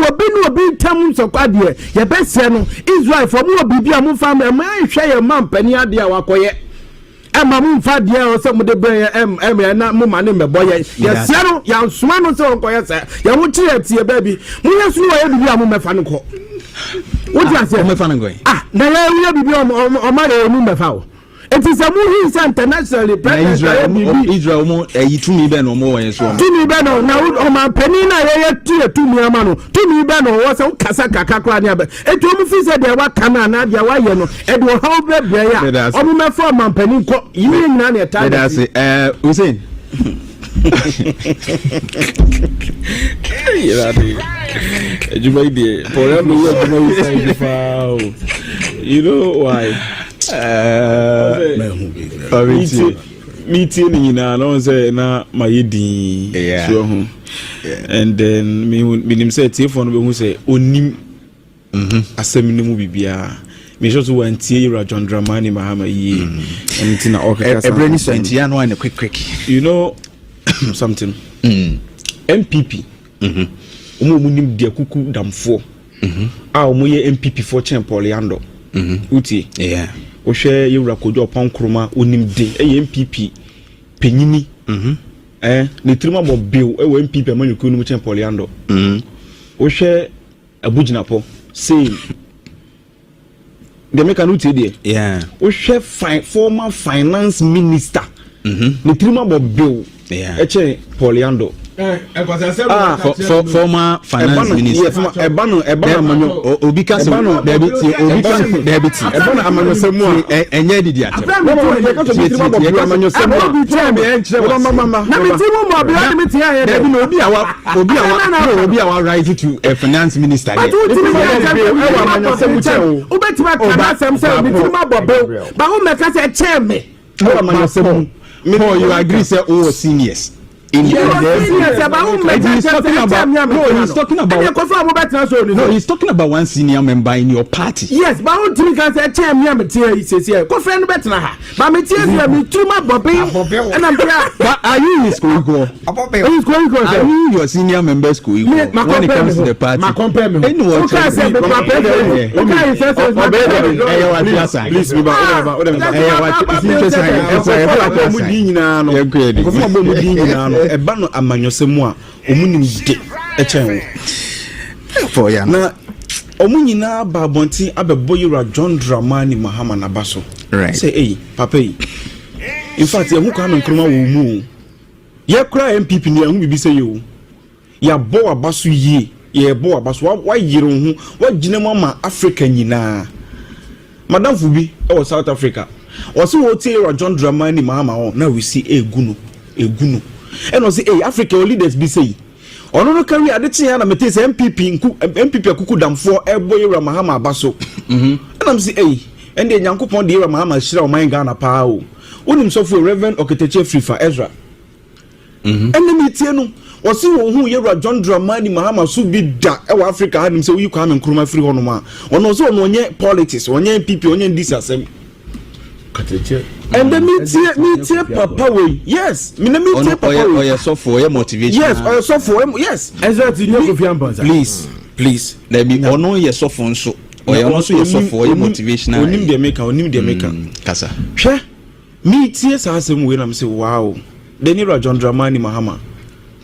S6: obi tam so kwade ye bese no Israel for mu obi a mu fam e man hwe ye mampani ade a wakoye ema mu mfa de o se mu de bre na mu mane mebo ye se no ya nsoma no se onkoye se ya mu tie tie ba bi mu yesu wo ye bibi a mu mefa no ko oti ase
S2: mefa no go
S6: na ye bibi o mare mu mefa o. It is a movie internationally
S2: Israel mo tumi be no mo wen so
S6: tumi be no na o ma penina ye tumi ama no tumi be no wo se kasa kakakra ne aba etu mu fi se de wa kana na dia wa ye no e do how be bre ya o mu me for ma penin ko yimi na ne ta
S2: that's Hussein
S3: you know why meeting no say na mayedi so ho and then me nim say tie no be hu say onim asem ni mu bibia me just want tie Jandam Mahama yi anything na okaka
S2: every sent ya no quick
S3: you know something MPP omo nim dia kuku damfo a omo ye MPP for Paul Yandoh uti o hwe yewra kojo pankroma onim de MPP penyini ne trima bo bill e MPP amanyuko no Paul Yandoh o hwe abuginapo say the make an uti de o hwe former finance minister ne trima bo bill eche Paul Yandoh
S2: former finance minister
S3: ebano amanyo
S2: obi kase debit
S3: ebano amanyo semu
S2: enye didi ate
S3: amanyo semu
S6: na metimu mo bia me tia ye
S2: debi no obi awa right to a finance minister there
S6: amanyo semu che obetima kana sem se metimu abobe ba ho meka se che me
S3: amanyo semu
S2: you agree say all seniors
S6: he's talking
S2: about one senior member in your party.
S6: Yes, but I don't can say chair me he says here. Go friend better ha. But me tears me too much Bobby. And I'm
S2: but are you in school go? Are you your senior member school when it comes to the party?
S6: My compare me.
S2: Okay, say
S3: eba no amanyosemu a omunim de echen
S2: for ya
S3: na omunyina ba bonti abebo yura Jandam Mahama na baso
S2: right
S3: say papa in fact ye hu kwa menkroma wo mu ye kura MPP ni hu bibi say yo ya bo abaso ye bo abaso wa yire hu wa gina mu ma Africa nyina madam fubi e South Africa wasi wo tie Jandam Mahama na we see egunu and was Africa leaders be say ono no carry adeti ya na mete say MPP akuku damfo eboy Mahama baso and am say and the Nyankopon de Mahama shira o man Ghana pa o onim so for Reverend Oketeche free for Ezra and then metie no was wo hu yewra Jandam Mahama so bi da e wa Africa hanim say you come nkroma free hono ma ono so ono onye politics onye MPP onye this asem and then meet papa way yes me meet papa
S2: way yes so for your motivation
S3: yes or so for yes
S6: exactly no go fi ambanza
S2: please there be ono yes so for nso Or you also yourself for motivational.
S3: Onim the maker.
S2: Kasa.
S3: Hwe. Me tie sa asem we na me say wow. Deni ra John Dramani Mahama.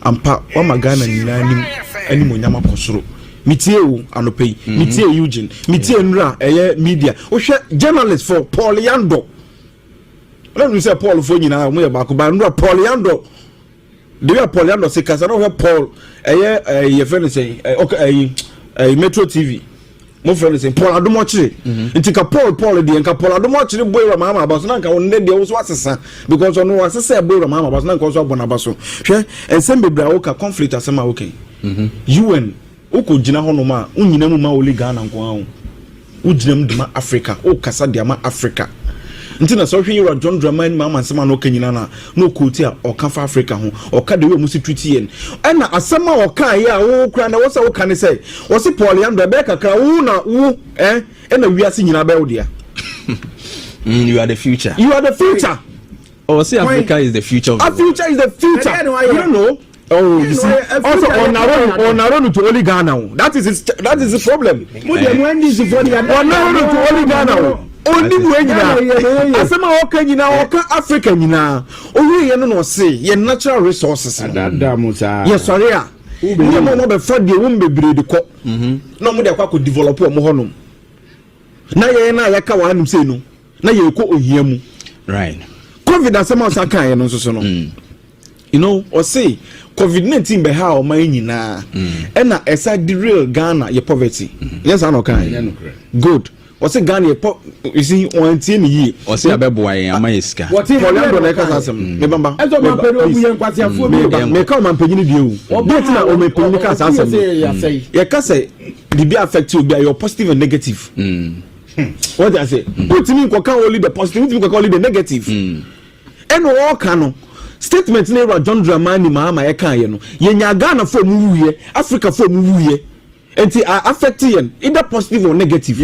S3: Ampa wa magana nyina anim onyama kosoro. Mitie wo anopai. Mitie Eugene. Mitie nra media. Wo hwe journalist for Paul Yandoh. Let me say Paul for nyina mo ye ba ko ba nra Paul Yandoh. The way Paul Yandoh say kasa no Paul ye friend say okay Metro TV. Mo friend say Paul adomochire. Ntika Paul de nka Paul adomochire boy ra mama abaso na nka won de wo so asesa because ono asesa boy ra mama abaso na nka so abona abaso. Hwe ensem bebra wo ka conflict asema okay. UN uko jina ho no ma unyina mu ma oli Ghana nko ahu. Ujina mu de ma Africa, o kasa de ma Africa. Ntina so hwe yira John Dramani mama nsema no kanyina na no koti a oka fa Africa ho oka de we mu si treaty yen na asema oka ya wo kra na wo se wo ka ne say wo se Paul Yandoh be kakra wo na wo na wiase nyina be wo dia.
S2: You are the future.
S3: You are the future.
S2: Oh, say Africa is the future.
S3: Future is the future. You don't know. Oh, you see. Also on our own to only Ghana. That is the problem. When this is for the on our own to only Ghana. Only when you asema oka nyina oka Africa nyina owe ye no say ye natural resources
S5: Adada musa
S3: ye sorry a we mo be fa de won bebre de ko na mo de kwa develop o mo honom na ye na ya ka wa hanum say no na ye ko ohia mu
S2: right
S3: covid asema osa kan ye no so no you know or say COVID-19 be ha o man nyina na esa the real Ghana ye poverty yes I no kan good or say Ghana you see one thing ye
S2: or say abeboa yen amayeska
S3: what Paul Yandoh na kasa asem me bamba
S5: ezo ma pere obu yen kwasiafo
S3: me ka man panyini bio bet na o me panyini kasa asem ye kasa the be affect you be your positive and negative what I say put me ko kan only the positive you can only the negative and all can statement na John Dramani Mahama ye kan ye no ye nya Ghana for mu wuye Africa for mu wuye enti affecting either positive or negative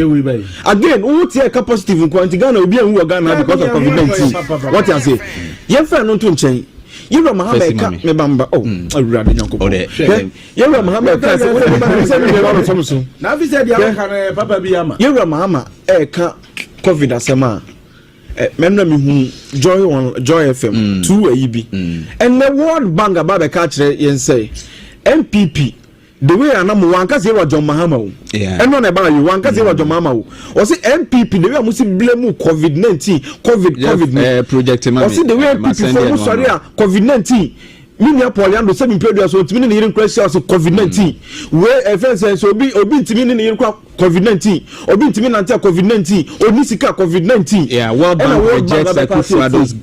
S3: again who tie ka positive nko anti Ghana obi anwu Ghana because of COVID-19 what I say ye fa no to nchen Yero Mahama ka me bamba awurade nyankopo Yero Mahama ka se we ba se me ba so so
S5: na fi se dia ka na papa bi ama
S3: Yero Mahama ka COVID asema memna me hu Joy FM 2 ayibi and the World Bank about the kire yen say MPP the way anamu wanka se wa John Mahama o eno na ba you wanka se wa John Mahama o say MPP the way amusi blame COVID-19 COVID
S2: project man
S3: o say the way MPP for sorry COVID-19 minia Paul Yandoh se mi pedu so timi ne yirin crash so COVID-19 we offense so obi timi ne yirin COVID-19 obi timi nante COVID-19 oni sika COVID-19
S2: World Bank projects those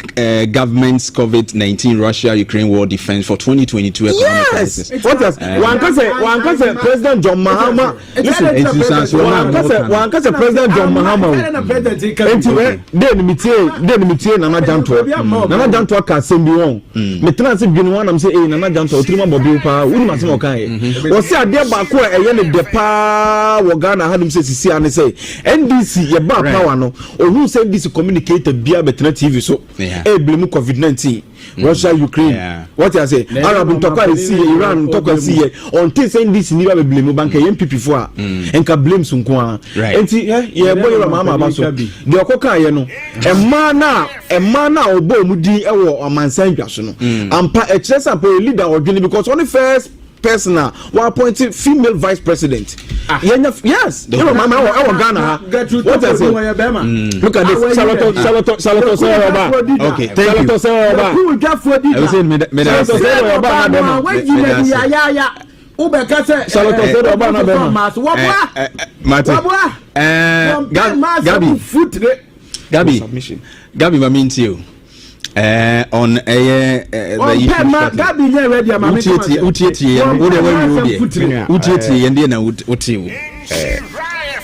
S2: government's COVID-19 Russia Ukraine war defense for 2022 economic crisis.
S3: What else one say President John Mahama listen one say President John Mahama then mitie Nana Janto ka sembi won me trans bi am say Nana Janto otrima bobi pa woni masem okan wo say ade ba ko eye ne de pa wo Ghana hadum say sisi ane say NDC ye ba power no ohun say NDC communicator bia betena TV so blame COVID-19 Russia Ukraine what I say Arab ntokwa see Iran ntokwa see on things NDC ni ba blame bank MPP fo a enka blame so nko a enti ye boy Mama abaso de okoka ye no emma na obo mu din e wo amansan dwaso no ampa e kire sample leader odwene because only first person who appointed female vice president. Yes, you know, Mama, I Ghana. What I say? Look at this. Salato. Okay, thank
S2: you. Gabi, I mean to you. On
S5: Gabi ne ready am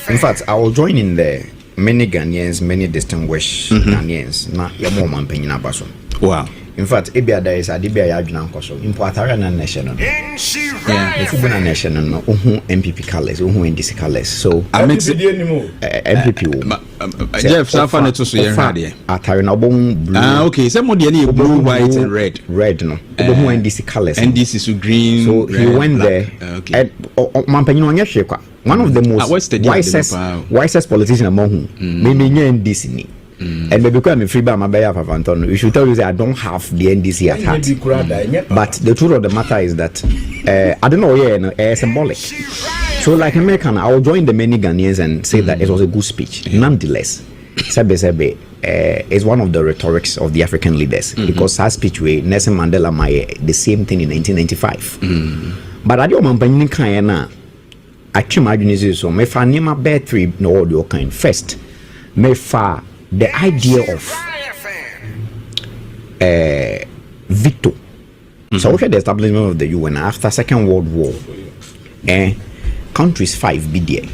S4: in fact, I will join in there. Many Ghanaians, many distinguished Ghanaians. Na yamo man penyina baso.
S2: Wow.
S4: in fact ebia there is adibia ya adwena nkoso impo atare na nation no if you na nation no MPP colors NDC colors so MPP
S2: Jeff Safa ne to so yen hade
S4: atare na obon blue
S2: okay say mo de na blue white and
S4: red no obon NDC colors
S2: NDC so green
S4: so red, he went black. There and mampanyin onye hwe kwa one of the most wisest politician among whom maybe NDC ni and maybe because I'm free by my behalf of Antonio, we should tell you that I don't have the NDC at heart. But the truth of the matter is that I don't know, symbolic. So, like American, I will join the many Ghanaians and say that it was a good speech. Nonetheless, Sebe is one of the rhetorics of the African leaders because her speech with Nelson Mandela the same thing in 1995. But I don't know, I can imagine so. Me fa nima bear three no audio kind. First, me fa the idea of veto. So we had the establishment of the UN after Second World War. Countries 5 be there.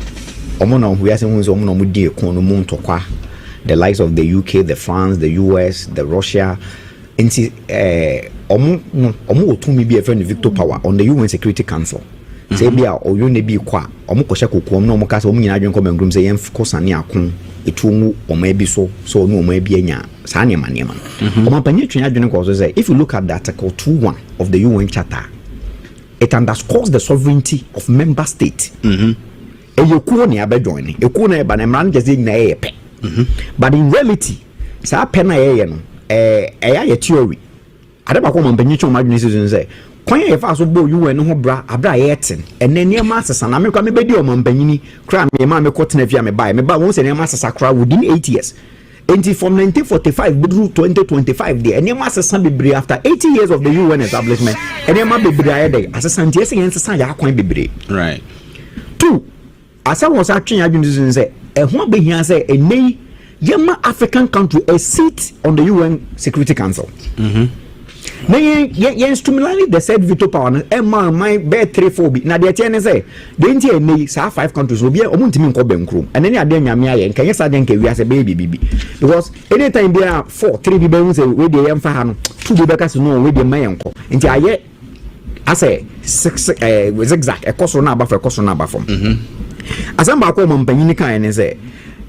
S4: The likes of the UK, the France, the US, the Russia. And see, to me be a friend of veto power on the UN Security Council. Say bia o you ne bi kwa omo ko hye kokom na omo ka se omo nyina adwen ko bangrum se yem ko sane akon etumu omo abi so no omo abi anya sa ne manema omo panye twenya adwen ko so say if you look at the article 21 of the UN charter it underscores the sovereignty of member state eyokuo ne abadwen ekuo na eba na mran jese nyina eyepe but in reality sa pena yeye no eya theory adeba ko omo panye twenya adwen se kwan ye fa so bo UN ho bra abra yetin ene niam asesa na me kwa me bedi o mampanyini kra me ma me kotena fia me ba won se niam asesa kra within 8 years enti from 1945 through 2025 there niam asesa bebre after 80 years of the UN establishment ene ma bebre ayede asesa ntie se yensa ya kwan bebre
S2: right
S4: 2 asa was atwen adwun se ho abehia se ene yema African country a seat on the UN Security Council na yen stimulate the said veto power and my bed 3-4 bi na de tie say de nti ene sa 5 countries obi o muntimi nko benkrum and any ade nyame aye nka yesa de nka wi ase baby because anytime there are 4-3 bi be say we de yem fa ha no 2 bi be ka se no we de mayenko nti aye ase 6 zigzag ekoso na abafo ekoso na abafo asamba ko mampanyini kan ne say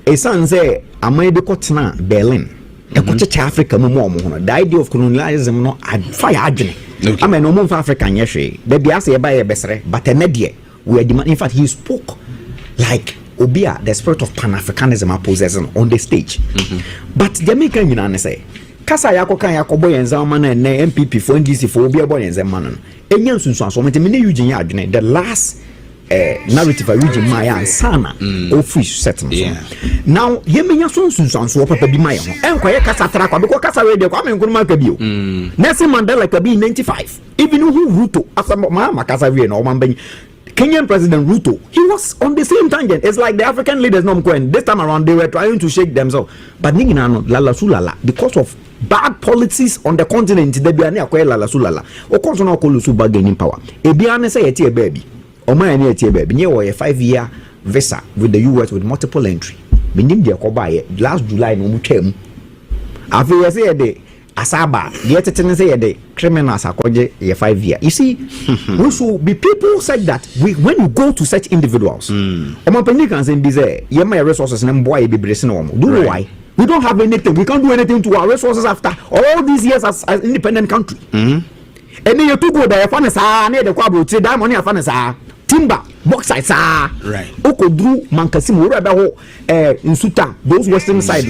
S4: esan say amay de kotena Berlin ekochecha Africa mo hono the idea of colonialism no fire agene I mean no for Africa nyehwe the bia say ba ye besere but enede we are demand in fact he spoke like obia the spirit of pan-Africanism possessing on the stage but Jamaica nyina ne say kasa yakokan yakobo yenza ma na MPP for NDC for obia bo yenza ma no enya nsunsu aso mete me ne Eugene ya adwene the last narrative a region my sana office settlement now yemenya so papa bi my ho enkoye kasa tra kwa because kasa we de kwa me nkunu maka bio Nelson Mandela ka bi 95 even who Ruto after ma kasa we no man Kenyan President Ruto, he was on the same tangent. It's like the African leaders no mkwen. This time around they were trying to shake themselves, but ningina no lala sulala because of bad policies on the continent. They be ane akwe lala sulala. Okonso na okolusu bargaining power. Ebi ane say yeti baby. Oma ane yeti baby. Nye wo 5-year visa with the US with multiple entry. Minim dia ko baye last July no mutwam. Afi we say de asaba the tetene say the criminals akoje ye 5 year. You see, we should be people said that when you go to such individuals, omo can say be say ye my resources na boy be brese no mo. Do you know why? We don't have anything. We can't do anything to our resources after all these years as independent country. And then you to go there for na na de kwa bro ti that money afa na sa timber bauxite sa
S2: right
S4: okodru mankasi mo ebe ho nsuta those western side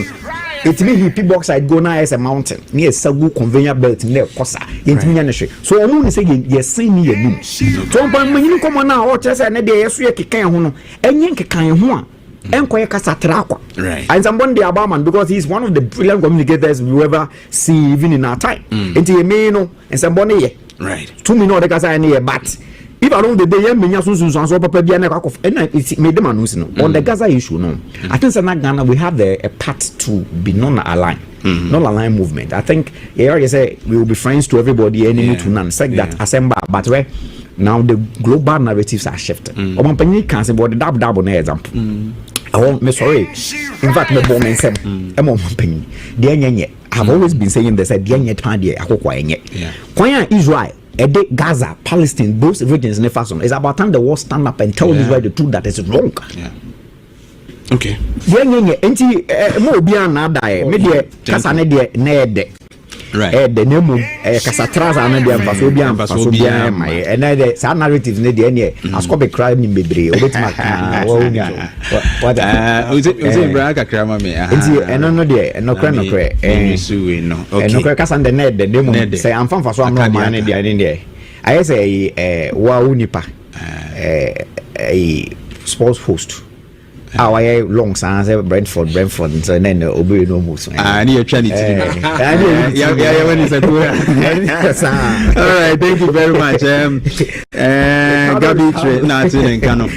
S4: it mean hippie bauxite go na as a mountain near sagu conveyor belt near kosa yentimi nya ne hwe so omo ne say ye sen ni yanum so mpa manyin komo na o chese na de yeso ye kekan ho no enye kekan ho a enkoye kasa trakwa
S2: right
S4: and somebody the Abaman because he's one of the brilliant communicators we ever see even in our time enti ye me no and somebody ye
S2: right
S4: 2 minutes de kasa na ye but if along the day menya sunsun so papa bia na kwakof it made them announce no on the Gaza issue no I think say na Ghana we have a part to be non-aligned non-aligned movement. I think you say we will be friends to everybody enemy to none say that assemble but where now the global narratives are shifting omo panyi can say but double na example Oh, me sorry. In fact, me born in sem. I'm on penny. Dear Nye, I've always been saying this. Dear Nye, Tandy, I hope why Nye. Kwaya Israel, Gaza, Palestine, those regions in the fashion. It's about time the world stand up and tell Israel the truth that is wrong.
S2: Yeah. Okay.
S4: Dear Nye, enti mo biya na die. Me dear kasane dear nede.
S2: Right.
S4: The name Casatraza and the Amphasphobia, and the sad narrative in the end, as called a crime in Bibri, what
S2: was it Braga Cramame?
S4: And no dear, and no crano cray, and no crackers and the net, the demon say, I'm from Faswan, no man in the idea. I say, Waunipa, a sports host. Our long sons Brentford, and so then Obi no moves.
S2: I need a Trinity. Yeah, when is a all right, thank you very much. Gabi Natin and Kano.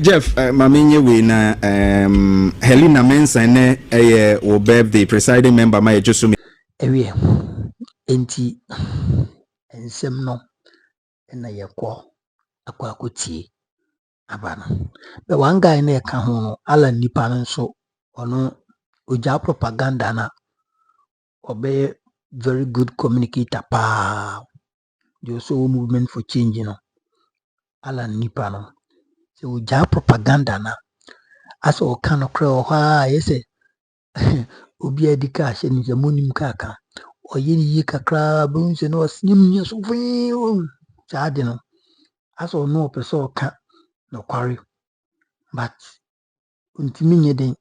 S2: Jeff, Mamini Wina, Helena Mensah, or Bev, the presiding member, my just so
S1: Ewie enti ensem no na yekọ akwakutie abana but one guy na eka ho no ala nipa no so ono oja propaganda na obe very good communicator pa the also movement for change no ala nipa no so oja propaganda na aso o kan okra o ha yese obi adika hye ni zamunim kaka oyiri kakra bunse no sim nya so fi chaade no aso no person ka no kware but untimi nyeden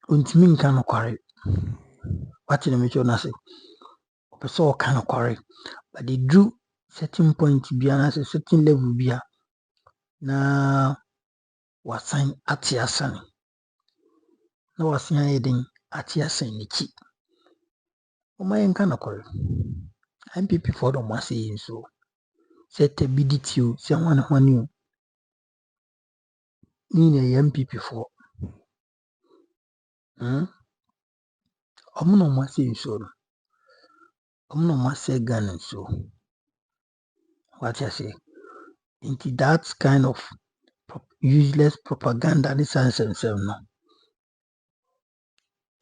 S1: untimi nka no kware wati na mecho na se person ka no kware but they drew certain point bia na se certain level bia na wasan atiasan na wasan yeden atiasan ni chi o mayen ka no kware MPP for the masi so set ability o se wan hwani o ni na MPP for omo no masi so no omo no masi Ghana so what I say into that kind of useless propaganda this nonsense no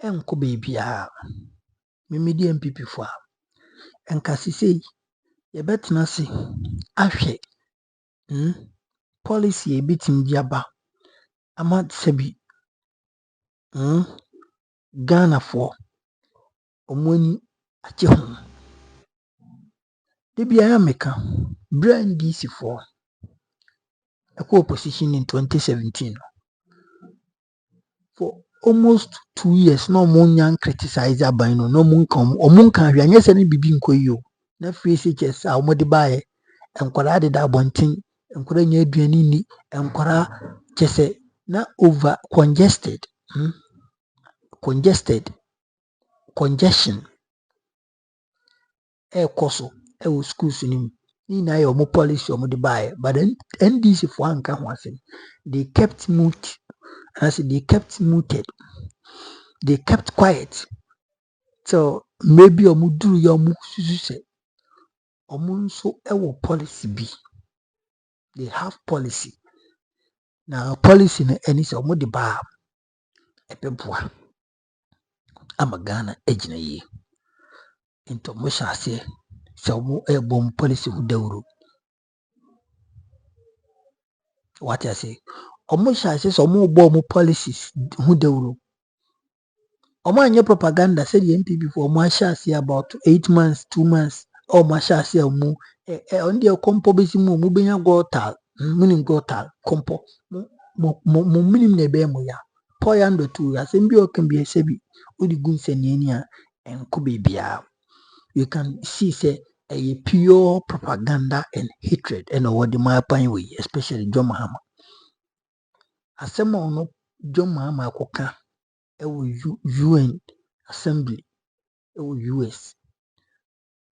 S1: enko baby a me media MPP for enka sisi ye betena se ahwe policy e bitim diaba ama sebi Ghana for omoni ache ho debia ya meka brand DC for a opposition in 2017 for almost 2 years no monyan criticize abano no munkan hwe anya se ne bibi nkoyi na free CHS a omode baaye enkwara de da bontin enkwara nya aduani ni enkwara chese na over congestion koso wo schools ni na yo mo policy o mo de baaye but then NDC for anka ho asem they kept mute as they kept muted they kept quiet so maybe o mo duru yo mo susu se o mo nso wo policy bi they have policy now policy na any so mo de ba epeboa ama Ghana ejina yi into mo shase so mo bom policy hu dawuru what I say omo shase so mo bom policies hu dawuru omo anye propaganda say the MPP for omo shase about 8 months 2 months omo shase omo on the kompo besi mo benya gotal minim gotal kompo mo minim na be mo ya po Yandoh tu asem bi o kan bi esebi odi gunsani ni a enko bebia you can see say a pure propaganda and hatred and what the my pan way especially John Mahama asema ono John Mahama akoka UN assembly US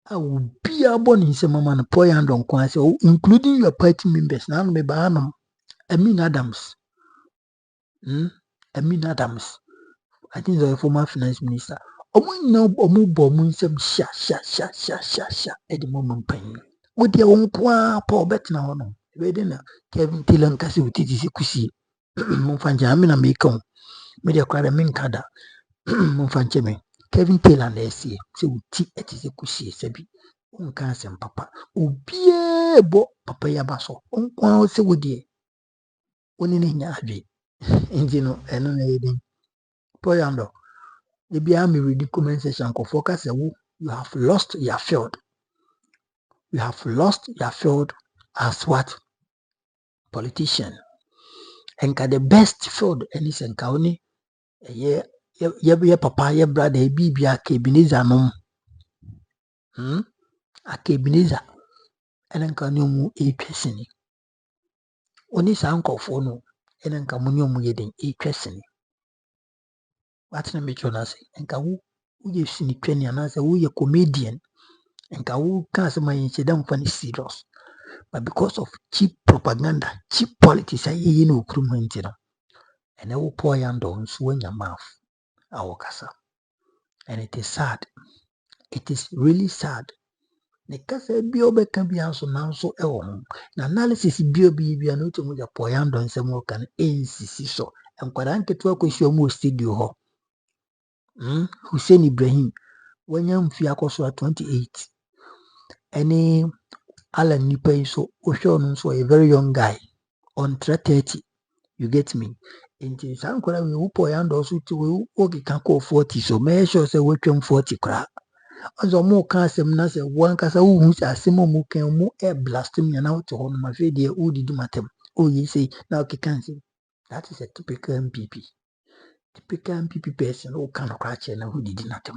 S1: I will be born in some man po Yandoh nkwa say including your party members na me ba no Amin Adams I think the former finance minister omu bo mu nsem sha at the moment pan wo de won kwa pa obetna ho no Ebeden Kevin Taylor nkasi utiti se kusi. Mumfanje amina meka media kwara minkada. Mumfanje me. Kevin Taylor na esi se uti etise kusi sebi. Unka asem papa. Obie bo papa yabaso. Unkwa se wodie. Oni ne nya adwe. Nti no eno na yedin. Poyando. The be me read the comment section ko focus you have lost your field. You have lost your field as what? Politician. Enka the best field any senka oni ye papa ye brother e bibia Kebineza nom. A Kebineza enka ni mu etwesini. Oni sa nkofo no enka mu ni mu yeden etwesini. What na me chona say enka wo ye sini twani anase wo ye comedian. Enka wo can say my incident funny serious. But because of cheap propaganda, cheap politics, I no krumantino. And I will pour Yandoh in your mouth. Our casa. And it is sad. It is really sad. The casa biobe can be also now so the analysis biobi and not with a poyando and some more can so. And Quadanke to work your most studio. Hussein Ibrahim. When young Fiacoso 28. Any Alan Nipe so Oshon so a very young guy on 30. You get me? In some corner we whoop and also to we can call 40. So make sure say we 40 crack. As a more casem na say one casa who's a simo can more air blasting me and out to on my video who did matem. Oh, you say now can say that is a typical MPP. Typical MPP person who can crash and who did not.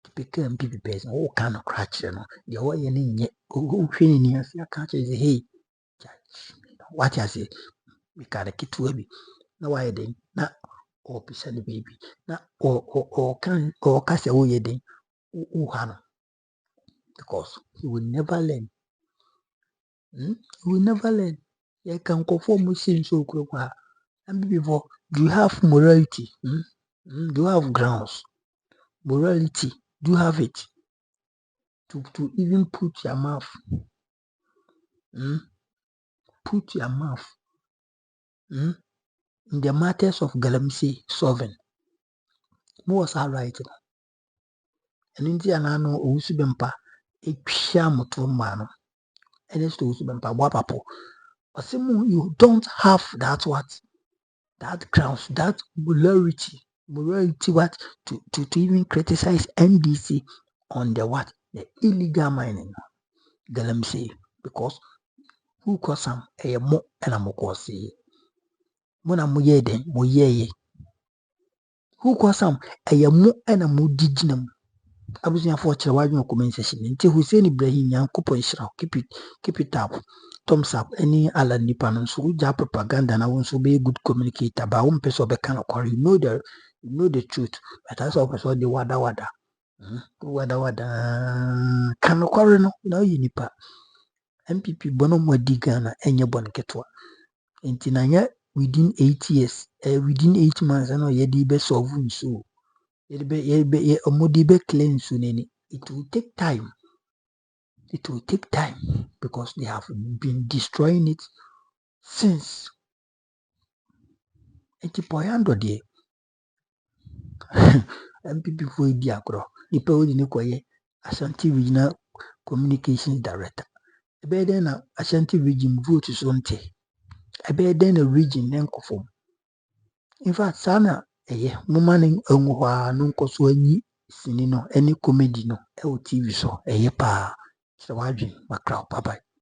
S1: Typical MPP person who can crash and the way you need who training us. I can't say hey, what I say. We can't get to baby. Now why then? Na or pisa the baby. Na or can or cast away then. Hano. Because he will never learn. He will never learn. You can conform with sin so quick. And before, do you have morality? Do you have grounds? Morality. Do you have it? To even put your mouth. Put your mouth. In the matters of Galamsey solving. Was all right. And India no Usubempa, a piamoto mano, and it's to Usubempa Wapapo. But you don't have that what? That grounds, that morality what? To even criticize NDC on the what? The illegal mining. Galamsey. Because who cause some a mo and a mokosi? Mona muye den, muye. Who cause some a mo and a mudijinum? Abusia for Chawaju comment session until Hussein Ibrahim Yankupo Israel. Keep it up. Thumbs up. Any Alan Nipan so ja propaganda and I want to be a good communicator. But one person be kind of you know the truth. But that's all person the wada. Wada can no no you nipa. MPP bono Modigana and your bon ketwa. Intinanya within 8 years, within 8 months, I know ye be solve so. It will take time. It will take time because they have been destroying it since. Etipoyando de MPP for Diacro. The Podi Nikoye, Ashanti Regional Communications Director. A bed then Ashanti region vote is on te. A bed then a region Nankofom. In fact, Sana, woman Unwa Nunkosuani. Sinino any comedy no TV so pa so wajin macra bye bye.